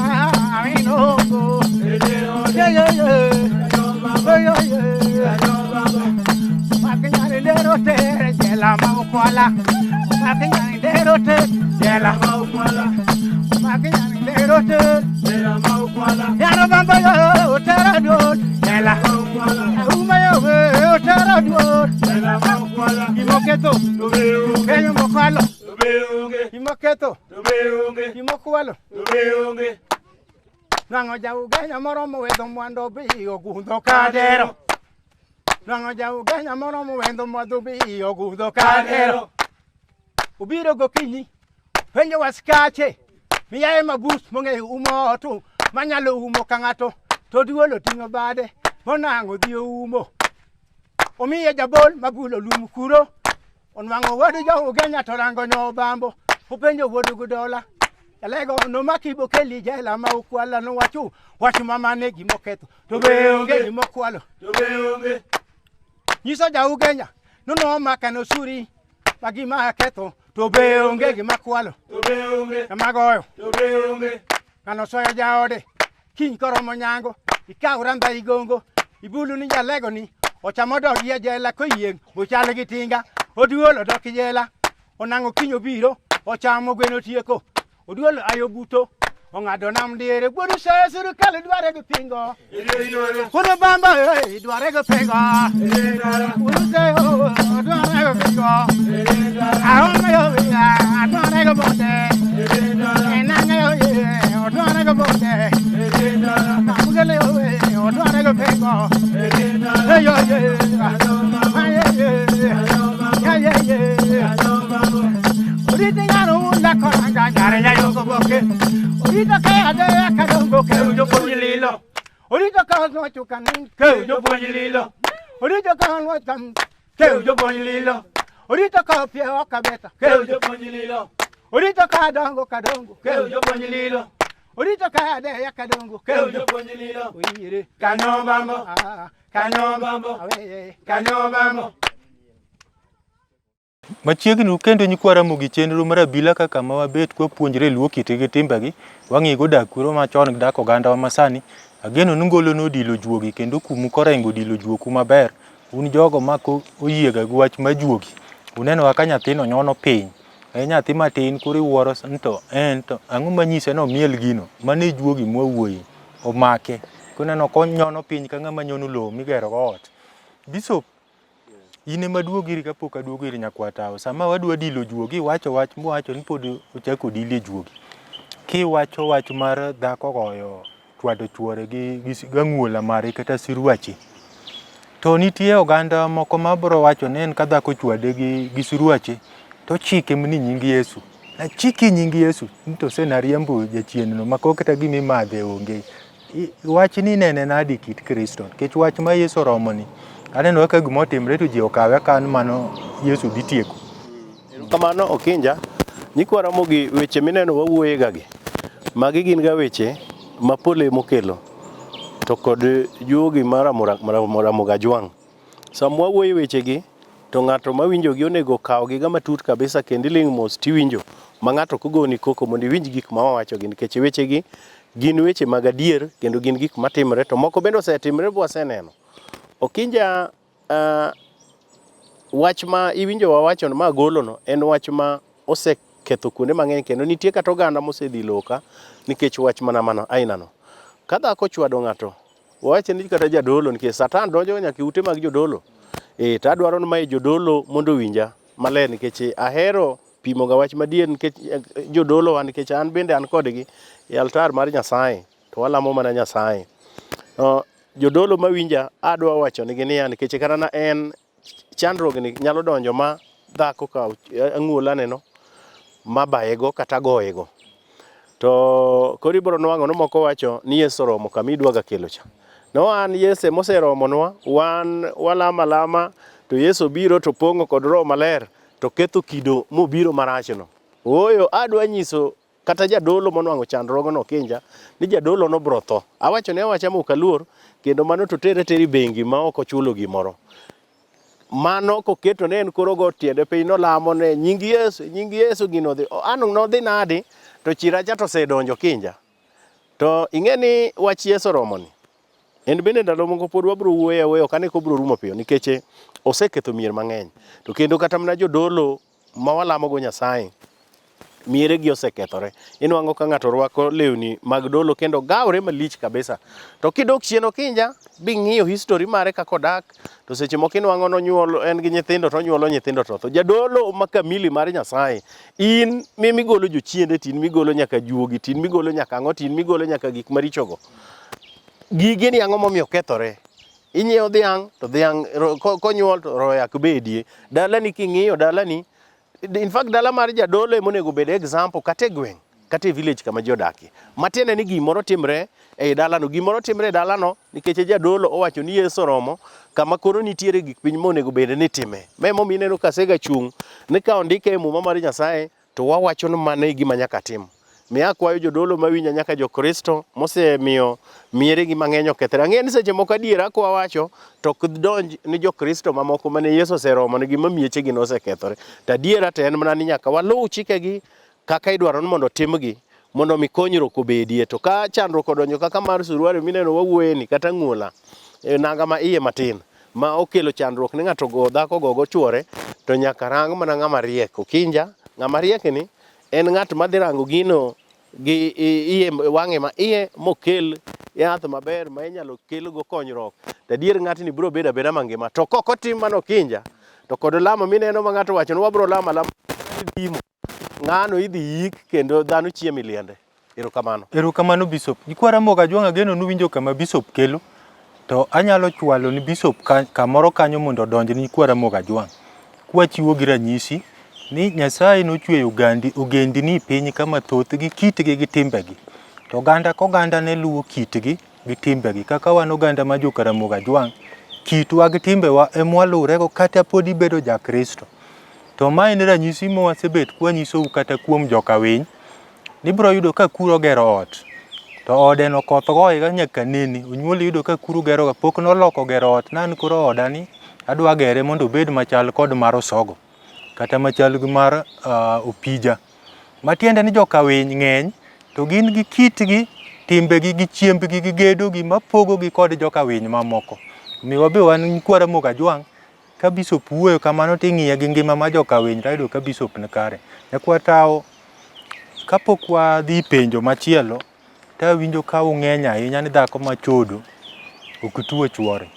amino hogo ni derode yo yo makinyani derote jela maukwala makinyani derote jela maukwala makinyani derote jela maukwala yaro bamba yo teradot jela maukwala uma yo teradot jela maukwala imoketo dobeunge mokwalo dobeunge imoketo dobeunge imokwalo dobeunge nango jau ganya moromo wedo mwando bi ogundo kadero nango jau ganya moromo wedo mwando bi ogundo kadero ubiro gokinyi penjo waskache miyae mabus monge umo tu manyalo umo kangato to duolo tingo bade monango dio umo omiye jabol mabulo lumu kuro onwango wadu jau ganya torango nyo bambo upenjo wodu gudola Alego no makibo keli jela maukwala no wachu mama negi moketo to beonge mokwalo to beonge nyiso ja ugenya no maka no suri bagima keto to beonge makwalo to beonge magoyo to beonge kano soya jaode kin koromo nyango ikauranda igongo ibulu ni jalego ni ochamodo ye jela koyeng bochale gitinga Oduolo dok jela. Onango kinyo biro. Ochamo gweno tieko. Oduolo ayo buto. Ongado nam dire. Gwodu se sirikal dware go pingo. Kuno bamba dware go pingo. Gwodu se dware go pingo. Ahonga yo dware go bote. Enanga yo dware go bote. Kamugele yo dware go pingo. Hey yo Orita yaro la koranga yare yayo go boke. Orita kaya de kadongo ke ujo ponjililo. Orita ka no chukanin ke ujo ponjililo. Orita ka no tam ke ujo ponjililo. Orita ka pia okabeta ke ujo ponjililo. Orita ka dongo ke ujo ponjililo. Orita ka de kadongo ke ujo ponjililo. Uyire kanyo bambo kanyo bambo. Machiegni kendo nyikwa Ramogi chenro mar abila kaka ma wabet kwa puonjre luo kite gi timbegi wang'igo dak kuro machon dak oganda wa masani ageno nungolo no dilo juogi kendo kumu korengo dilo juoku maber un jogo mako oyiega gi wach majuogi uneno kaka nyathino nyono piny nyathi matin kuri wuoro nto ento ang'o manyise no miel gino mane juogi mwawuoyi omake kuneno konyono piny ka ng'ama nyono lowo migero go ot Bishop ine maduogo iri kapok aduogo iri nyakwatao sama wadwa dilo juogi wacho wach mwacho ni pod ochako dile juogi kiwacho wach mar dhako goyo chwado chuore gi gang'uola mare kata sirwache to nitie oganda moko mabro wacho ne en ka dhako chwade gi sirwache to chike mni nying Yesu na chiki nying Yesu to senariambo jachien no mako kata gimi madhe onge wach ni nene nadi kit Kristo kech wach ma Yesu romoni aneno kaka gimo timre to ji okawe kan mano Yesu ditieko. Kamano Okinja, nyikwa Ramogi weche mineno wawuoye gagi. Magi gin ga weche mapole mokelo to kod juogi Ramoga Jwang'. Sama wawuoye weche gi to ng'ato mawinjo gi onego kaw gi gama tut kabisa kendo ling mos tiwinjo ma ng'ato kogoni koko mondo iwinj gik ma wawacho gi nikech weche gi gin weche mag adier kendo gin gik matimre to moko bende osetimre bwaseneno. Okinja wach ma iwinjo wawacho ma golono en wach ma oseketho kuonde mang'eny kendo nitie kata oganda mosedhi loka nikech wach mana aina no. Ka dhako chwado ng'ato wawacho ni kata jadolo nikech Satan donjo nyaka ute mag jodolo. To adwaro ni mae jodolo mondo winja maler nikech ahero pimo ga wach madier nikech jodolo wan nikech an bende an kodgi e altar mar Nyasaye to walamo mana Nyasaye. Jodolo mawinja adwa wacho nigi niya nikech kata na en chandruogni nyalo donjo ma dhako ka ang'uola neno mabayego kata goyego. To koro ibiro nwang'o no moko wacho ni Yesu romo kama idwaga kelo cha. No an Yesu moseromonwa wan walama to Yesu biro to pong'o kod Roho Maler to ketho kido mobiro marachno. Ooyo adwa nyiso kata jadolo monwang'o chandruogno Okinja ni jadolo no bro tho. Awacho ne awacha mokaluor kendo mano to teri bengi ma ok ochulo gimoro. Mano koketo ne en koro go tiende piny no lamo ne nying Yesu gino dhi anu no dhi nadi to chiracha to sedonjo Okinja. To ing'eni wach Yesu romoni en bende ndalo moko pod wabro wuoyo kane kobro rumo piyo nikech oseketho mier mang'eny to kendo kata mana jodolo ma walamo go Nyasaye miere gi osekethore. Inwang'o ka ng'ato rwako lewni mag dolo kendo gawre malich kabisa. To kidok chien Okinja bing'iyo history mare kako odak to seche moko inwang'o nonyuolo en gi nyithindo to onyuolo nyithindo to jadolo makamili mar Nyasaye in migolo jochiende tin migolo nyaka juogi tin migolo nyaka ang'o tin migolo nyaka gik marichogo. Gigi ni ang'o momiyo kethore. Inyiewo dhiang' to dhiang' konyuol to royak bedie. Dalani king'iyo dalani in fact dala mar jadolo emonego bed example kata gweng' kata village kama jodaki. Matiende ni gimoro timre e dalano gimoro timre e dalano nikech jadolo owacho ni Yesu romo kama koro nitiere gik piny monego bed ni time. Memo mineno kasega chung' ni ka ondike e muma mar Nyasaye to wawacho ni mano e gima nyaka tim. Miya kwayo jodolo mawinja nyaka jokristo mosemiyo miere gi mang'eny okethre. Ang'e ni seche moko adiera kwa wacho to ok donj ni jokristo mamoko mane Yesu oseromo ni gima mieche gi nosekethore. To adiera to en mana ni nyaka waluw chikegi kaka idwaro ni mondo timgi mondo mi konyruok obedie. To ka chandruok odonjo kaka mar suruari mineno wawuoye ni kata ng'uola nanga ma iye matin ma okelo chandruok ni ng'ato go dhako go chuore to nyaka rang mana ng'ama riek. Okinja, ng'ama riek ni en ng'at madhi rango gino gi iye wang'e ma iye mokel yath maber ma inyalo kelgo konyruok. Tadier ng'atni biro bedo abeda mangima. To kok otim mano Okinja, to kod lamo mineno ma ng'ato wacho ni wabiro lamo alama dimo, ng'ano idhi yik kendo dhano chiemo liende. Erokamano. Erokamano Bishop. Nyikwa Ramogi Ajwang' ageno nuwinjo kama Bishop kelo, to anyalo chwalo ni Bishop kamoro kanyo mondo odonj ni Nyikwa Ramogi Ajwang'. Kwachiwo gi ranyisi ni Nyasaye nochweyo ogendni piny kama thoth gi kitgi gi timbegi. To oganda koganda ne luwo kitgi gi timbegi. Kaka wan oganda ma jo Karamogi Ajwang', kitwa gi timbewa emwalurego kata pod ibedo ja Kristo. To ma en ranyisi mwasebet kwanyisou kata kuom joka winy, ni biro yudo ka kuro ogero ot. To ode no koth goye nyaka nene, onyuol yudo ka kuro geroga pok noloko gero ot. Nan koro oda ni adwa gere mondo obed machal kod mar osogo, kata machal gi mar opija. Matiende ni joka winy ng'eny, to gin gi kitgi, timbegi gi chiembgi gi gedogi mapogogi kod joka winy mamoko. Miwa be wan Nyikwa Ramogi Ajwang', ka Bishop wuoyo kamano ting'iye gi ngima ma joka winy, tayudo ka Bishop ni kare. Nyakwa Tao, kapok wadhi penjo machielo, tawinjo ka ung'eny ahinya ni dhako machodo ok tuo chuore.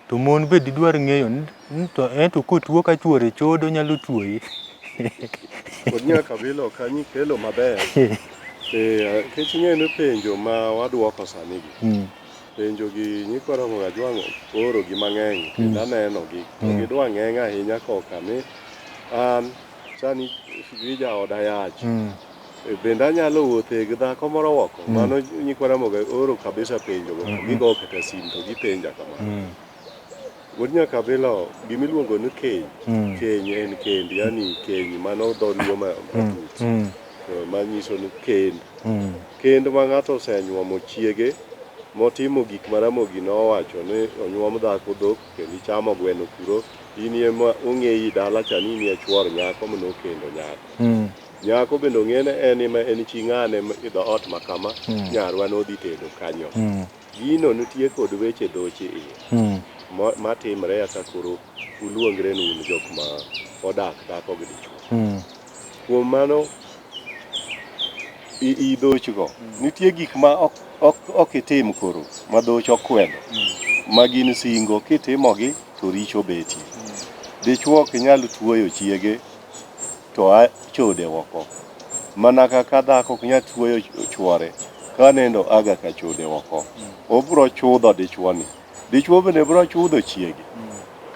To mon be didwar ng'eyo ni to kotuo ka chuore chodo nyalo tuoyi. Kod nyaka bilo kanyi kelo maber. Kech ng'eno penjo ma waduoko sani gi. Penjo gi Nyikwa Ramogi Ajwang' oro gi mang'eny, kendo aneno gi. To gidwa ng'eny ahinya koka ni an sani vija oda yach. Bende anyalo wuothe gi dhako moro oko. Mano Nyikwa Ramogi oro kabisa penjo go. Gigo kata sim to gipenja kamano. Wuod nyaka bilo gimiluongo ni keny. Keny en kend, yani keny mano dho luo matut. Manyiso ni kend. Kend ma ng'ato osenyuomo chiege, motimo gik ma Ramogi nowacho ni onyuom dhako dhok kendo ichamo gweno kuro, in ema ong'eyi dala cha ni in chuor nyako manokendo nyako. Nyako bende ong'ene en ema en chi ng'ane idho ot makama, nyarwa nodhi tedo kanyo. Gino nitie kod weche doche iye. Matimre aka koro uluongre ni un jok ma odak dhako gi dichuo. Kuom mano, i dhochgo nitie gik ma ok itim koro, ma dhoch okwedo, ma gin singo kitimogi to richo betie. Dichuo ok nyal tuoyo chiege to chode oko, mana kaka dhako ok nyal tuoyo chuore ka nendo aga ka chode oko. Obiro chudho dichuoni, dichuo bende biro chudho chiege.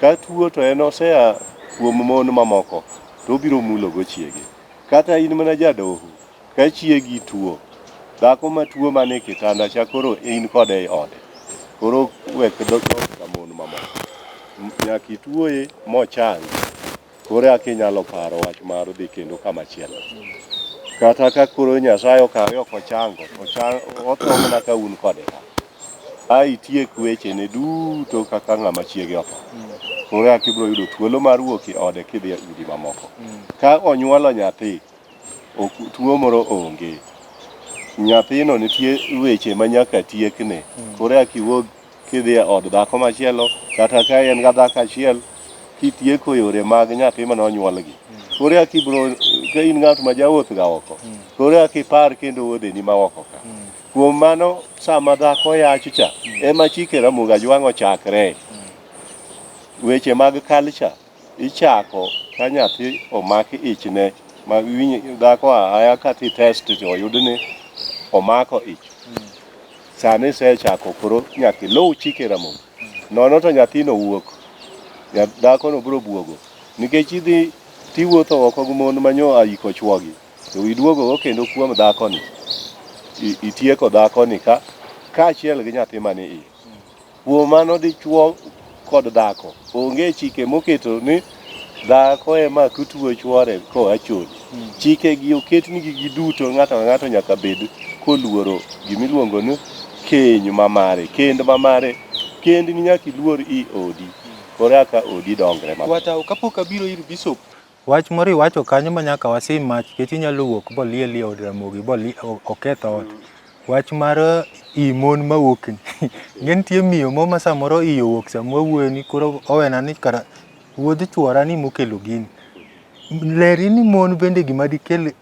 Ka tuo to en osea kuom mon mamoko, to obiro mulogo chiege. Kata in mana jadoho, ka chiegi tuo, dhako ma tuo mane kitanda cha koro in kode ode, koro wek dhok ka mon mamoko. Nyaki tuoye mochangi, koro aka inyalo paro wach mar dhi kendo kama chielo. Kata ka koro Nyasaye okawe ok ochango, otho mana ka un kode ka. Itiek weche ne duto kaka ng'ama chiege otho. Koro aka ibiro yudo thuolo mar wuok e ode kidhi e udi mamoko. Ka onyuolo nyathi, tuo moro onge, nyathino nitie weche ma nyaka tiekne. Koro aka iwuog kidhi e od dhako machielo, kata ka en ga dhako achiel, kitieko yore mag nyathi manonyuolgi. Koro aka ibiro, ka in ng'at ma jawuoth ga oko, koro aka ipar kendo wuodheni ma oko ka. Kuom mano, sama dhako yach cha, ema chike Ramogi Ajwang' ochakre. Weche mag culture ichako ka nyathi omak ichne, ma dhako aya kati test to oyud ni omako ich. Sani sechako koro nyaka iluw chike Ramogi. Nono to nyathino wuok, dhakono biro buogo. Nikech idhi tiwuotho oko gi mon manyo ayiko chuogi, to iduogogo kendo kuom dhakoni. Itieko dhakoni ka achiel gi nyathi mani iye. Kuom mano dichuo kod dhako onge chike moketo ni dhako ema kutuo chuore koa chode. Chike gi oketnigi giduto, ng'ato ka ng'ato nyaka bed koluoro gimiluongo ni keny mamare, kend mamare. Kend ni nyaka iluor i odi, koro aka odi dongre maber. Watao kapok abiro ir Bishop, wach moro iwacho kanyo ma nyaka wasim mach, kech inyalo wuok boliel od Ramogi oketho ot. Wach mar mon mawuok ni. Nitie miyo mo ma samoro iyo wuok sama wawuoyo ni koro owena ni kara wuodh chuora ni mokelo gini. Leri ni mon bende gima dikel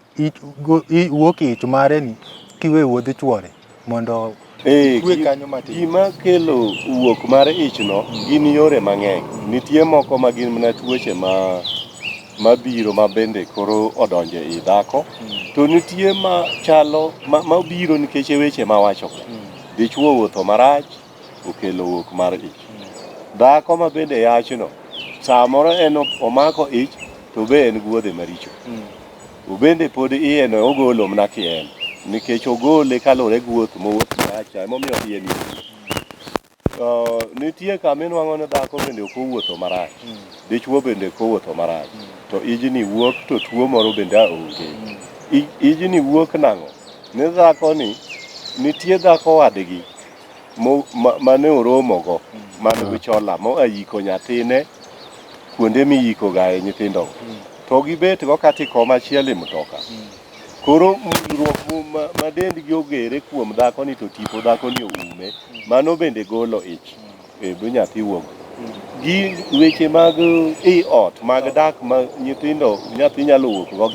wuok ich mare ni kiwe wuodh chuore mondo kwe kanyo matin. Gima kelo wuok mar ich no gin yore mang'eny. Nitie moko ma gin mana tuoche mabiro ma bende koro odonje i dhako. To nitie ma chalo ma biro nikech weche ma wacho. Dichuo wuotho marach okelo wuok mar ich. Dhako ma bende yachno samoro en omako ich to be en guodhe maricho. Bende pod iye no ogolo mna kien nikech ogole kalore guoth mowuoth marach momiyo iye ni. Nitie kama inwang'o ni dhako bende ok owuotho marach. Dichuo bende ok owuotho marach. To ijni wuok to tuo moro bende onge. Ijni wuok nang'o? Ne dhako ni nitie dhako wadgi mane oromogo mane wichola mo ayiko nyathine kuonde miyiko gae nyithindo. To gibet go kati koma achiel e mtoka. Koro mulruok ma dendgi ogere kuom dhako ni to tipo dhako ni oume. Mano bende golo ich. Be nyathi wuok. Gi weche mag ot mag dak ma nyathi nyalo wuok go.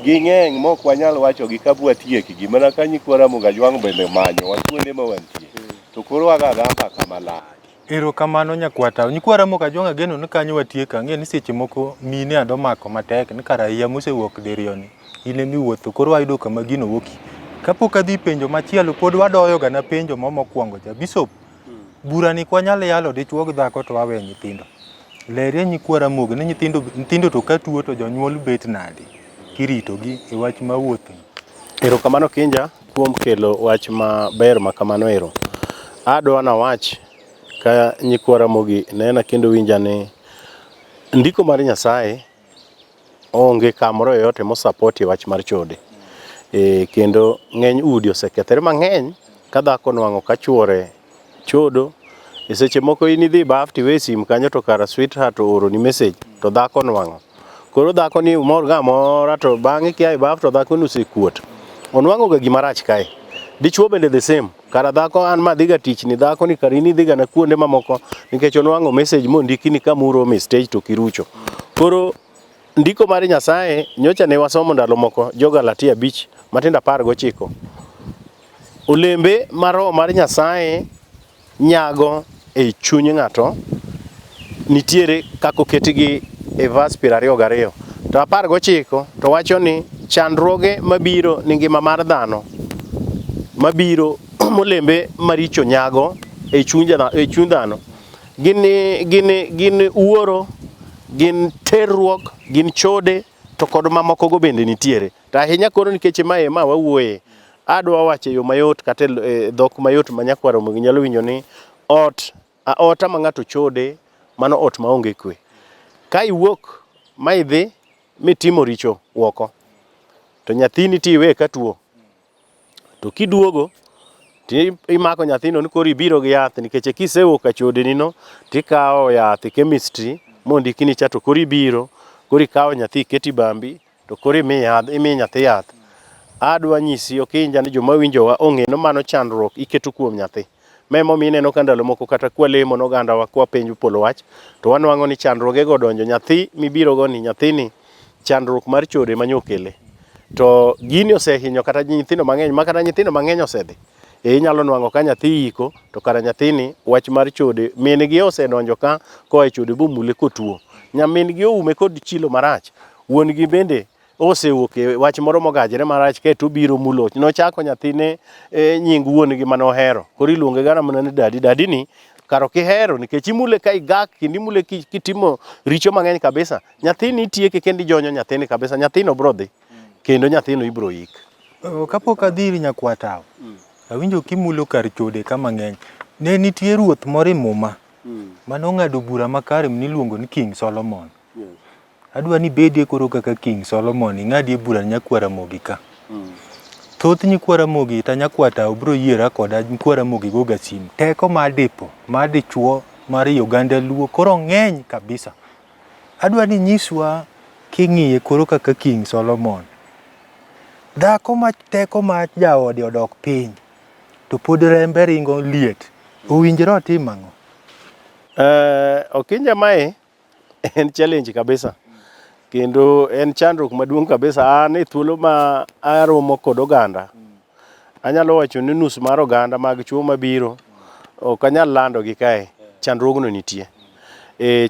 Ging'eny mok wanyal wacho gi kabwa tieki gi mana ka nyikwara Mugajwang' bende manyo kuonde ma wantie. To koro agamba kamala. Erokamano nyakwata. Nyikwara Mugajwang' ageno ni kanyo watieka. Ng'e ni seche moko mine ando mako matek ni kara iya mosewuok dirioni. Ile miwuotho koro wayudo kama gino wuoki. Kapok adhi penjo machielo pod wadoyo ga na penjo mokwongo ja Bishop. Burani kwa nyalo yalo dichuo gi dhako to wawe nyithindo. Lerie nyikwara Mugo ni nyithindo to ka tuo to jonyuol bet nade kirito gi e wach ma wuotho. Erokamano Kinja kuom kelo wach maber makamano ero. Adwa na wach ka nyikwara Mugi nena kendo winja ni ndiko mar Nyasaye onge kamoro yote mo support wach mar chode. Kendo ng'eny udi osekethore mang'eny ka dhako nwang'o ka chuore chodo. Seche moko inidhi baf tiwe sim kanyo to kara sweetheart oro ni message to dhako nwang'o. Koro dhako ni mor ga mora to bang'e kia baf to dhako nosekuot. Onwang'o ga gima rach kae. Dichuo bende the same. Kara dhako an ma dhiga tich ni dhako ni karini dhiga na kuonde mamoko nikech onwang'o message mondiki ni kamuro message to kirucho. Koro ndiko mar Nyasaye nyocha ne wasomo ndalo moko Jo-Galatia 5 matindo 19. Olembe mar Roho mar Nyasaye nyago e chuny ng'ato nitiere kako oketgi e verse 22. To 19 to wacho ni chandruoge mabiro ni ngima mar dhano mabiro molembe maricho nyago e chuny dhano gin uoro, gin terruok, gin chode to kod mamoko go bende nitiere. To ahinya koro nikech mae ma wawuoye adwa wacho yo mayot kata dhok mayot ma nyakwaro Mugi nyalo winjo ni ota ma ng'ato chode mano ot maonge kwe. Ka iwuok ma idhi mitimo richo woko to nyathini tiwe ka tuo to kiduogo imako nyathino ni koro ibiro gi yath nikech kisewuok ka chodeni no tikawo yath chemistry mondiki ni cha to koro ibiro koro ikawo nyathi keti bambi to koro imi nyathi yath. Adwa nyisi Okinja ni joma winjowa ong'e no mano chandruok iketo kuom nyathi. Memo mineno ka ndalo moko kata kwalemo noganda wa kwa penjo polo wach to wanwang'o ni chandruoge go donjo nyathi mibiro go ni nyathini chandruok mar chode manyokele. To gini osehinyo kata nyithindo mang'eny makata nyithindo mang'eny osedhi. Inyalo nwang'o ka nyathi iko to kara nyathini wach mar chode min gi osedonjo ka koa chode bomule kotuo. Nyamin gi oume kod chilo marach. Wuon gi bende osewuok e wach moro mogajre marach ke to biro mulo. Nochako nyathine nying wuon gi manohero. Koro iluonge gara mana ni dadi ni karo kihero nikech imule ka igak kindi mule kitimo richo mang'eny kabisa. Nyathini tieke kendi jonyo nyathini kabisa. Nyathino bro dhi kendo nyathino ibro yik. Kapok adhiri nyakwatao. Awinjo kimulo kar chode kama ng'eny. Ne nitie ruoth moro e Muma. Mano ng'ado bura makare mniluongo ni King Solomon. Adwa ni bedie koro kaka King Solomon ing'adie bura nyakwara Mugi ka. Thoth nyikwara Mugi ta nyakwata obro yiera koda nyikwara Mugi goga simu. Teko mar dipo, mar dichuo, mar Uganda Luo koro ng'eny kabisa. Adwa ni nyiswa king'iye koro kaka King Solomon. Dhako ma teko ma jaode odok piny. To pod rembe ringo liet. Owinjore otim ang'o? Okinja mae en challenge kabisa. Kendo en chandruok maduong' kabisa. An e thuolo ma aromo kod oganda, anyalo wacho ni nus mar oganda mag chuo mabiro ok anyal lando gi kae. Chandruogno nitie.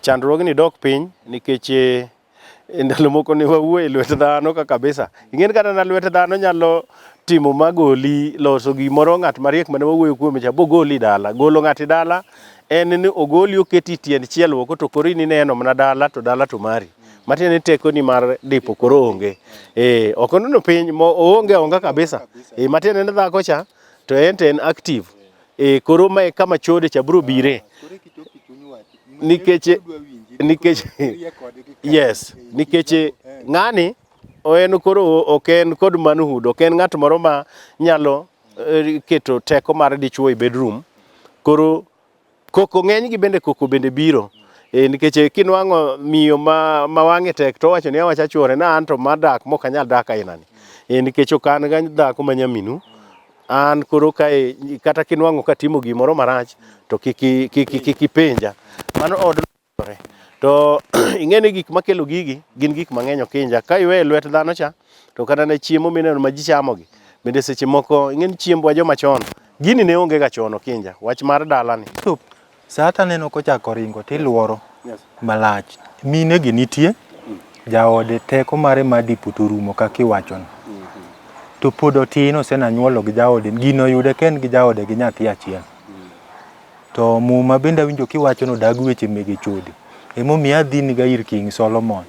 Chandruogni dok piny nikech ndalo moko ne wawuoye lwet dhano ka kabisa. Ing'en kata na lwet dhano nyalo timo magoli, loso gimoro ng'at mariek mane wawuoyo kuome cha bogoli dala. Golo ng'ati dala en ni ogoli oketi tiend chielwoko to koro ineno mana dala to mari. Matiende teko ni mar dipo koro onge. Ok onono piny onge kabisa. Matiende ni dhako cha to en active. Koro mae kama chode cha bro bire. Nikech yes, nikech ng'ani en koro ok en kod manhood, ok en ng'at moro ma nyalo keto teko mar dichuo e bedroom. Koro koko ng'eny gi bende koko bende biro. Nikech kinwang'o miyo ma wang'e tek to wacho ni awacha chuore na an to madak mok anyal dak aina ni. Nikech ok an ga dhako ma nyaminu. An koro kae kata kinwang'o katimo gimoro marach to kiki penja. Mano odore. To ing'eni gik makelo gigi gin gik mang'eny Okinja. Ka iwe lwet dhano cha to kata na chiemo mineno ma ji chamogi. Bende seche moko ing'eni chiembwa joma chon. Gini ne onge ga chon Okinja. Wach mar dala ni. Sa ata neno kochako ringo tiluoro malach. Mine gi nitie. Jaode teko mare ma dipo to rumo kaka iwachono. To pod otin osena nyuolo gi jaode. Gino yude ken gi jaode gi nyathi achiel. To muma bende winjo kiwachono dag weche mege chode. Emomiyo adhini ga ir King Solomon.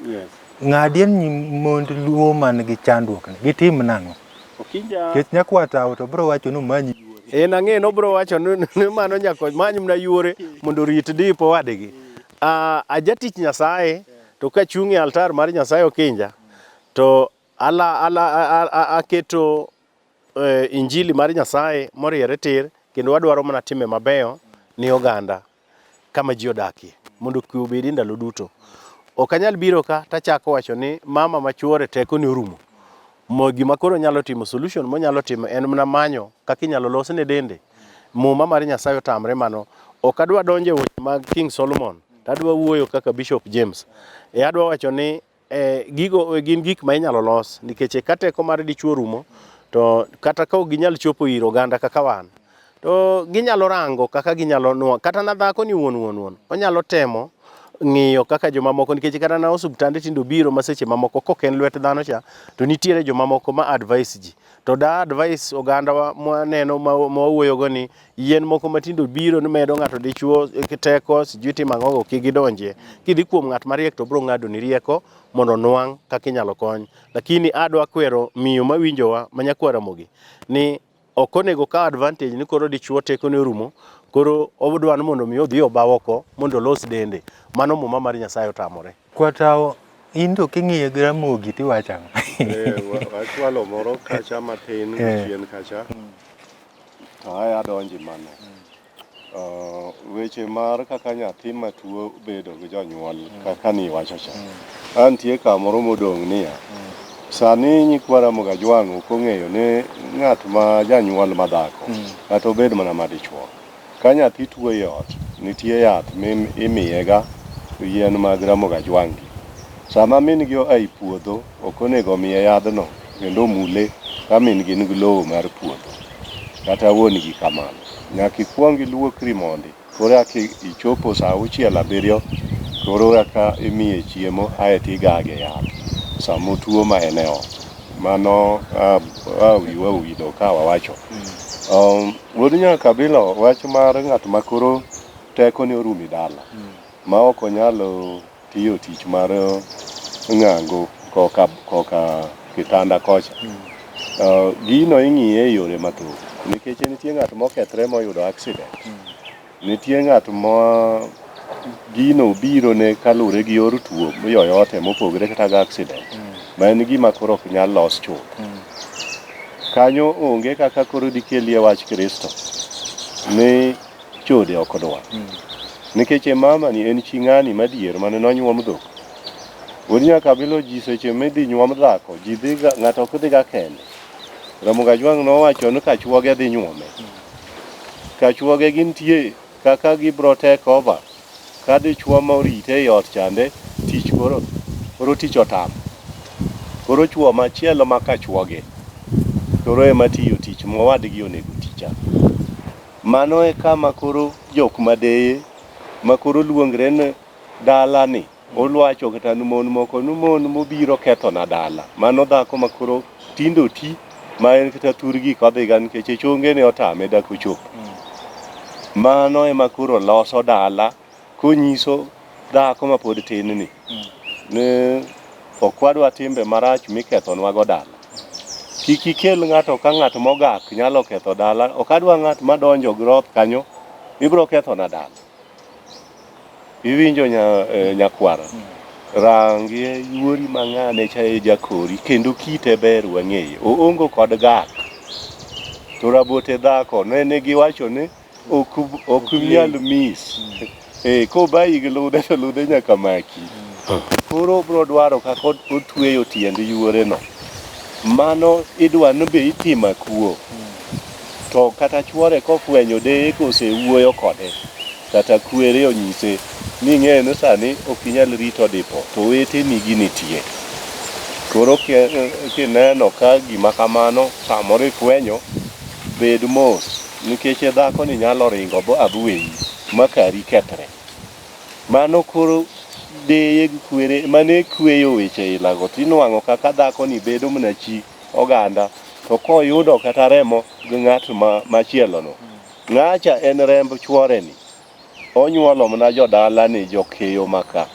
Ng'adien ni mond luo man gi chandruok ni. Gitim nang'o? Okinja. Kech nyakwata to bro wacho no manyi. Nang'e no bro wacho ni mano nyako manyi mna yuore mondo rit dipo wadegi. Ajatich Nyasaye to ka chungi altar mar Nyasaye Okinja to aketo injili mar Nyasaye moriere tir kendo wadwaro mana time mabeyo ni oganda kama ji odakie mondo kwe obedi ndalo duto. Ok anyal biro ka tachako wacho ni mama machuore teko ni orumo. Gima koro nyalo timo solution monyalo timo en mana manyo kaka inyalo losne dende. Muma mar Nyasaye otamre mano. Ok adwa donjo e weche mag King Solomon. Adwa wuoyo kaka Bishop James. Adwa wacho ni gigo gin gik ma inyalo los nikech ka teko mar dichuo rumo to kata ka ginyal chopo ir oganda kaka wan to ginyalo rango kaka ginyalo nuo kata na dhako ni wuon onyalo temo ng'iyo kaka joma moko nikech kata na osuptande tindo biro maseche mamoko koken lwet dhano cha to nitiere joma moko ma advice ji to da advice oganda wa neno ma wuoyo go ni yien moko matindo biro ni medo ng'ato dichuo teko sijui timang'o kigidonje kidhi kuom ng'at mariek to bro ng'ado ni rieko mondo nwang' kaka inyalo kony. Lakini adwa kwero miyo mawinjowa manyakwara mogi ni ok onego ka advantage ni koro dichuo teko ne rumo koro odwano mondo mi odhi obawoko mondo los dende. Mano muma mar Nyasaye otamore. Kwatao indo king'iye gi Ramogi tiwacho Wachwalo moro kacha matin chien kacha. Aya donji mano. Weche mar kaka nyathi matuo bedo gi jonyuol kaka ni wacho cha. Antie kamoro modong' niya. Sani nyikwa Ramogi Ajwang' ok ong'eyo ni ng'at ma janyuol madhako kata obed mana madichuo. Ka nyathi tuo e ot, nitie yath imiyega yien mag Ramogi Ajwang'. Sama min gi ai puodho, ok onego miye yadhno kendo mule ka min gi nigi lowo mar puodho. Kata wuon gi kamano. Nyaka ikwong iluokri mondi. Koro ichopo saa 6-7 koro eka imiye chiemo aeto igage yath. Samo tuo ma en e ot. Mano wiwa ka wawacho. Wuod nyaka bilo wach mar ng'at makoro teko ne orumi dala. Ma ok onyalo tiyo tich mar ng'ango koka kitanda kocha. Gino ing'iye e yore mathoth. Nikech nitie ng'at mokethre moyudo accident. Nitie ng'at ma gino biro ne kalure gi yor tuo moyoyote mopogre kata ga accident. Ma en gima koro ok nyal los chuth. Kanyo onge kaka koro dikelie wach Kristo ni chode ok odwa. Nikech mama ni en chi ng'ani madier mane nonyuom dhok. Wuod nyaka bilo ji seche midhi nyuom dhako, ji dhi ng'ato ok dhi ga kende. Ramogi Ajwang' nowacho ni kachuoge dhi nyuome. Kachuoge gintie kaka gibro take over ka dichuo ma orite e ot chande tich koro tich otam. Koro chuo machielo ma ka chuoge koro ema tiyo tich mowadgi onego ticha. Mano e kama koro jok madeye ma koro luongre ni dala ni olwacho kata mon moko ni mon mobiro ketho na dala. Mano dhako ma koro tindo ti ma en kata turgi kodhiga nikech chonge ne otame dak ochop. Mano ema koro loso dala konyiso dhako ma pod tin ni ne okwadwa timbe marach mikethonwa go dala. Kik ikel ng'ato ka ng'at mogak nyalo ketho dala. Ok adwa ng'at madonjo groth kanyo ibiro ketho na dala. Iwinjo nyakwara. Rangie yuori mang'ane chae jakori kendo kite ber wang'eye. Oongo kod gak. To rabote dhako ne giwacho ni ok nyal mis. Kobayi gi lude to lude nyaka maki. Koro bro dwaro kako otweyo tiend yuore no. Mano idwa no be itima kuo. To kata chuore kofwenyo deye kosewuoyo kode. Kata kwere onyise ni ng'e no sani ok inyal rito dipo to wete nigi nitie. Koro kineno ka gima kamano samoro ifwenyo bed mos nikech dhako ni nyalo ringo bo abueyi makari kethre. Mano koro deye gi kwere mane kweyo weche ilago tinwang'o kaka dhako ni bedo mna chi oganda to koyudo kata remo gi ng'at machielo no. Ng'acha en remb chuore ni. Onyuolo mna jodala ni jokeyo maka.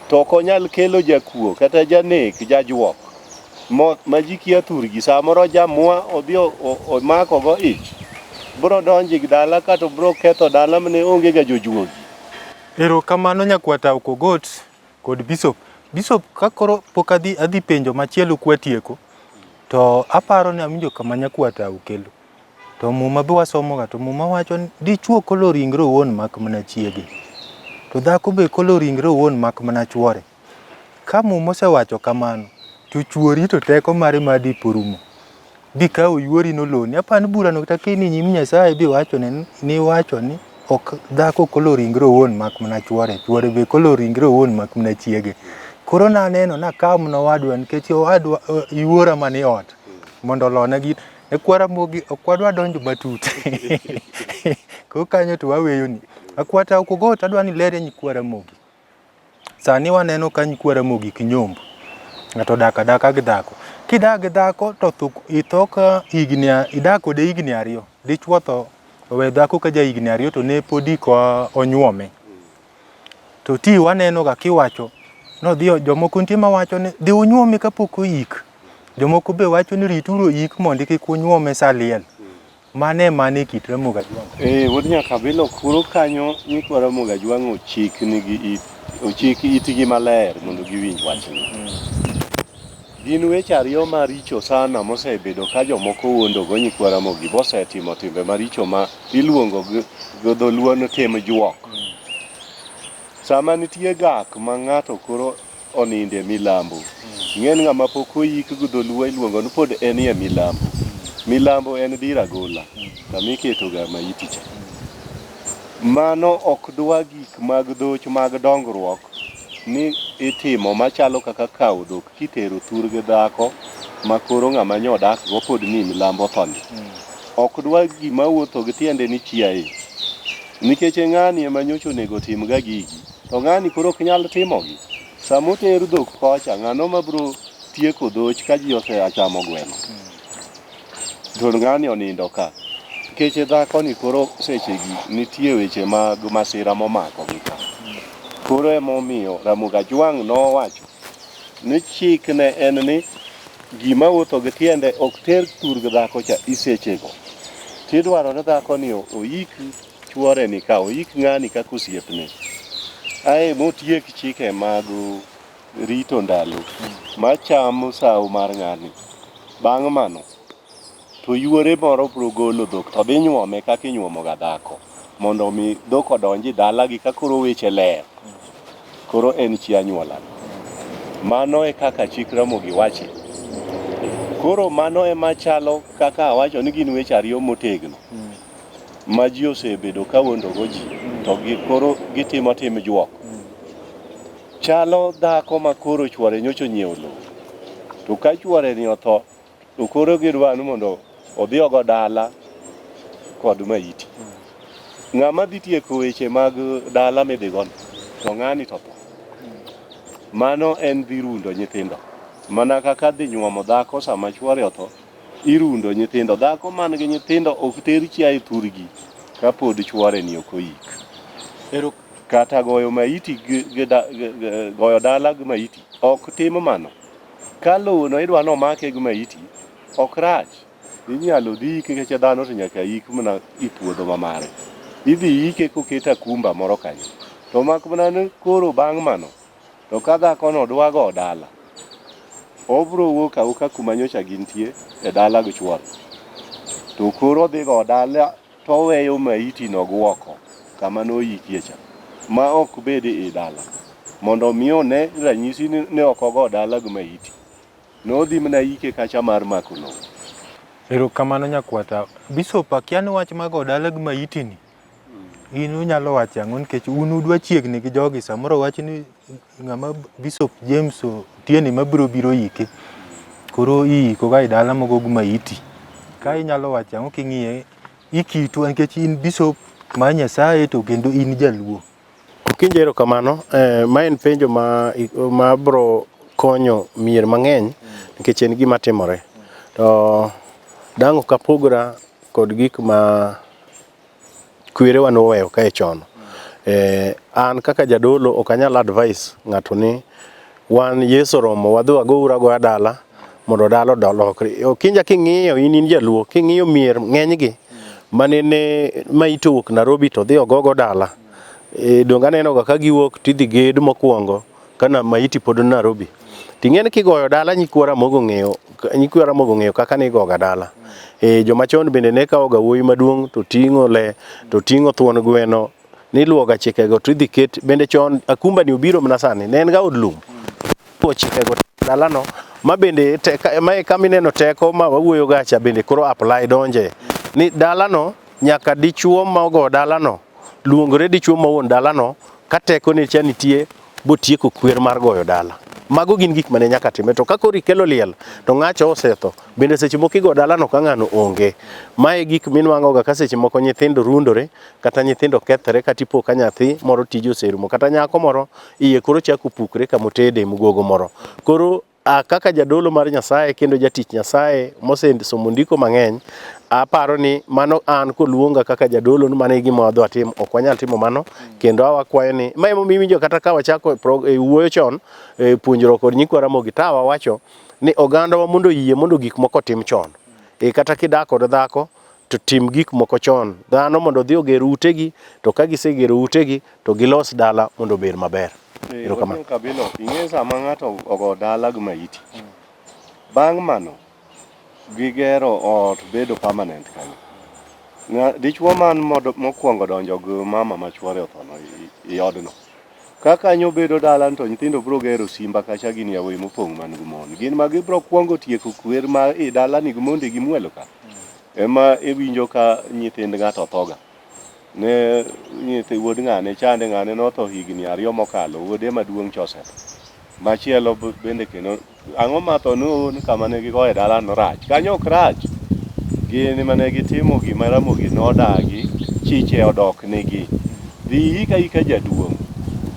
To konyal kelo jakuo kata janek jajuok ma ji kia thurgi samoro jamwa odhi omako go ich. Bro donji gi dala kato bro ketho dala mane onge ga jojuogi. Erokamano nyakwata Okogot kod Bishop. Bishop kakoro pok adhi penjo machielo kwatieko to aparo ni aminjo kama nyakwata okelo. To muma be wasomo ga to muma wacho ni dichuo kolo ringre owuon mak mana chiege. To dhako be kolo ringre owuon mak mana chuore. Ka muma osewacho kamano to chuori to teko mare madi porumo. Dikawo yuori no loni. Apani bura no kata kini nyim Nyasaye bi wacho ni wacho ni ok dhako kolo ringre owuon mak mana chuore. Chuore be kolo ringre owuon mak mana chiege. Koro naneno nakawo mna wadwa nikech owadwa yuora mani ot mondo lona gi e kwara mogi okwadwa donjo matut. Ko kanyo to waweyo ni. Akwata Okogot adwa ni lere nyikwara mogi. Sani waneno ka nyikwara mogi kinyombo. Ngato daka gi dhako. Kidak gi dhako to ithok idak kode higni 2. Dichuo tho owe dhako ka ja higni 2 to ne podi ko onyuome. To ti waneno ga kiwacho no dhi jomoko nitie mawacho ni dhi unyuome kapok oyik. Jomoko be wacho ni rituro yik mondo kik unyuome saliel. Mane kit Ramogi Ajwang'. Wuod Nyakabilo kuro kanyo nyikwara Ramogi Ajwang' ochik itgi maler mondo giwinj wachni. Gin weche ariyo maricho sana mosebedo ka jomoko wuondo go nyikwara Ramogi bosetimo timbe maricho ma iluongo go dholuo no tem juok. Sama nitie gak ma ng'ato koro oninde milambo. Ng'en ng'ama pok oyik go dholuo iluongo ni pod en ye milambo. Milambo en dira gola. Kamiketo ga maiticha. Mano ok dwa gik mag dhoch mag dongruok ni itimo machalo kaka kawo dhok kitero thur gi dhako makoro ng'ama nyodak go pod ni milambo thondi. Ok dwa gima wuotho gi tiende ni chiaye. Nikech ng'ani ema nyocho nego tim ga gigi. To ng'ani koro ok nyal timogi. Samoter dhok kocha ng'ano mabro tieko dhoch ka ji oseachamo gweno. To ng'ani onindo ka. Nikech dhako ni koro sechegi nitie weche mag masira momako gi ka. Koro emomiyo Ramogi Ajwang' nowacho ni chik ne en ni gima wuotho gi tiende ok ter thur gi dhako cha isechego. Tidwaro ni dhako ni oyik chuore ni ka oyik ng'ani kaka osiepne. Ae motiek chike mag rito ndalo machamo sawo mar ng'ani. Bang' mano to yuore moro bro golo dhok to dhi nyuome kaka inyuomo ga dhako mondo mi dhok odonji dala gi ka koro weche ler. Koro en chi anyuola. Mano e kaka chik Ramogi wache. Koro mano e machalo kaka awacho ni gin weche ariyo motegno. Ma ji osebedo ka wuondo go ji to koro gitimo tim juok. chalo dhako ma koro chwore nyocho nyiewo lowo, to ka chwore ni otho, to koro gidwa ni mondo odhi ogo dala kod maiti. Ng'ama dhi tieko weche mag dala midhigono, to ng'ani to tho. Mano en dhi rundo nyithindo. Mana kaka dhi nyuomo dhako sama chwore otho, irundo nyithindo. Dhako man gi nyithindo ok ter chiaye thurgi kapod chwore ni ok oyik. Kata goyo maiti goyo dala gi maiti ok tim mano. Ka lowo no idwa nomake gi maiti ok rach. Inyalo dhi ike keche dhano to nyaka yik mana i puodho mamare. Idhi ike koketa kumba moro kanyo. To mak mana ni koro bang' mano, to ka dhako no dwa go dala, obro wuok auka kuma nyocha gintie e dala gi chwore. To koro dhi go dala to weyo maiti no guoko kama noyikie cha, ma ok bed e dala, mondo miyo ne ranyisi ni ok ogo dala gi maiti. Nodhi mana ike kacha mar mako lowo. Erokamano nyakwata. Bishop akia ni wach mago dala gi maiti ni. In unyalo wacho ang'o nikech un udwa chiegni gi jogi, samoro wach ni ng'ama Bishop James Otieno mabiro biro yike. Koro iyiko ga dala mogo gi maiti. Ka inyalo wacho ang'o king'iye ikitu nikech in Bishop ma Nyasaye to kendo in jaluo. Okinje erokamano, ma en penjo ma bro konyo mier mang'eny nikech en gima timore. To dang'o kapogora kod gik ma kwerewa noweyo kae chon. An kaka jadolo ok anyal advice ng'ato ni wan Yesu romo wadhi wagoura go dala mondo dala odolokre. Okinja king'iyo in jaluo, king'iyo mier ng'enygi manene ma itowuok Nairobi to dhi ogogo dala. Donga aneno ga ka giwuok tidhi ged mokwongo kana maiti pod Nairobi. Ting'eni kigoyo dala nyikwara mogo ng'eyo kaka nigoga dala. Joma chon bende ne kawo ga wuoyi maduong' to ting'o le, to ting'o thuon gweno, niluoga chikego to idhi ket. Bende chon akumba ni obiro mana sani, ne en ga od lum. Po chikego dalano, ma bende ma kama ineno teko ma wawuoyo gacha bende koro apply donje. Ni dalano nyaka dichuo ma ogo dalano, luongore dichuo ma wuon dalano, ka teko ne cha nitie botieko kwer mar goyo dala. Mago gin gik mane nyaka time. To kako rikelo liel to ng'acho osetho, bende seche moko igo dalano ka ng'ano onge. Mae gik minwang'o ga ka seche moko nyithindo rundore, kata nyithindo kethre, kata ipo ka nyathi moro tije oserumo, kata nyako moro iye koro chako pukre kamotede mugogo moro. Koro kaka jadolo mar Nyasaye kendo jatich Nyasaye mosesomo ndiko mang'eny, aparo ni mano an koluonga kaka jadolo ni mano e gima wadwa timo, ok wanyal timo mano. Kendo awakwayo ni ma emo kata ka wachako wuoyo chon puonjruok kod nyikwa Ramogi, ta wawacho ni oganda wa mondo yie mondo gik moko tim chon. Kata kidak kod dhako to tim gik moko chon. Dhano mondo dhi oger utegi, to ka gisegero utegi to gilos dala mondo obed maber. Erokamano. Kabilo, ing'e sama ng'ato ogo dala gi maiti. Bang' mano, gigero ot bedo permanent kanyo. Dichuo man mokwongo donjo gi mama ma chwore othono i odno. Ka kanyo bedo dala to nyithindo bro gero simba kacha gin yawuoyi mopong' man gi mon. Gin ma gibro kwongo tieko kwer ma i dala ni gi monde gi mwelo ka. Ema iwinjo ka nyithind ng'ato othoga. Ne wuod ng'ane chande, ng'ane notho higni 2 mokalo, wuode maduong' Joseph. Machielo bende kendo ang'o ma tho noon kama ne gigoye dala no rach. Kanyo ok rach. Gini mane gitimo gima Ramogi nodagi, chiche odok negi. Dhi ika jaduong'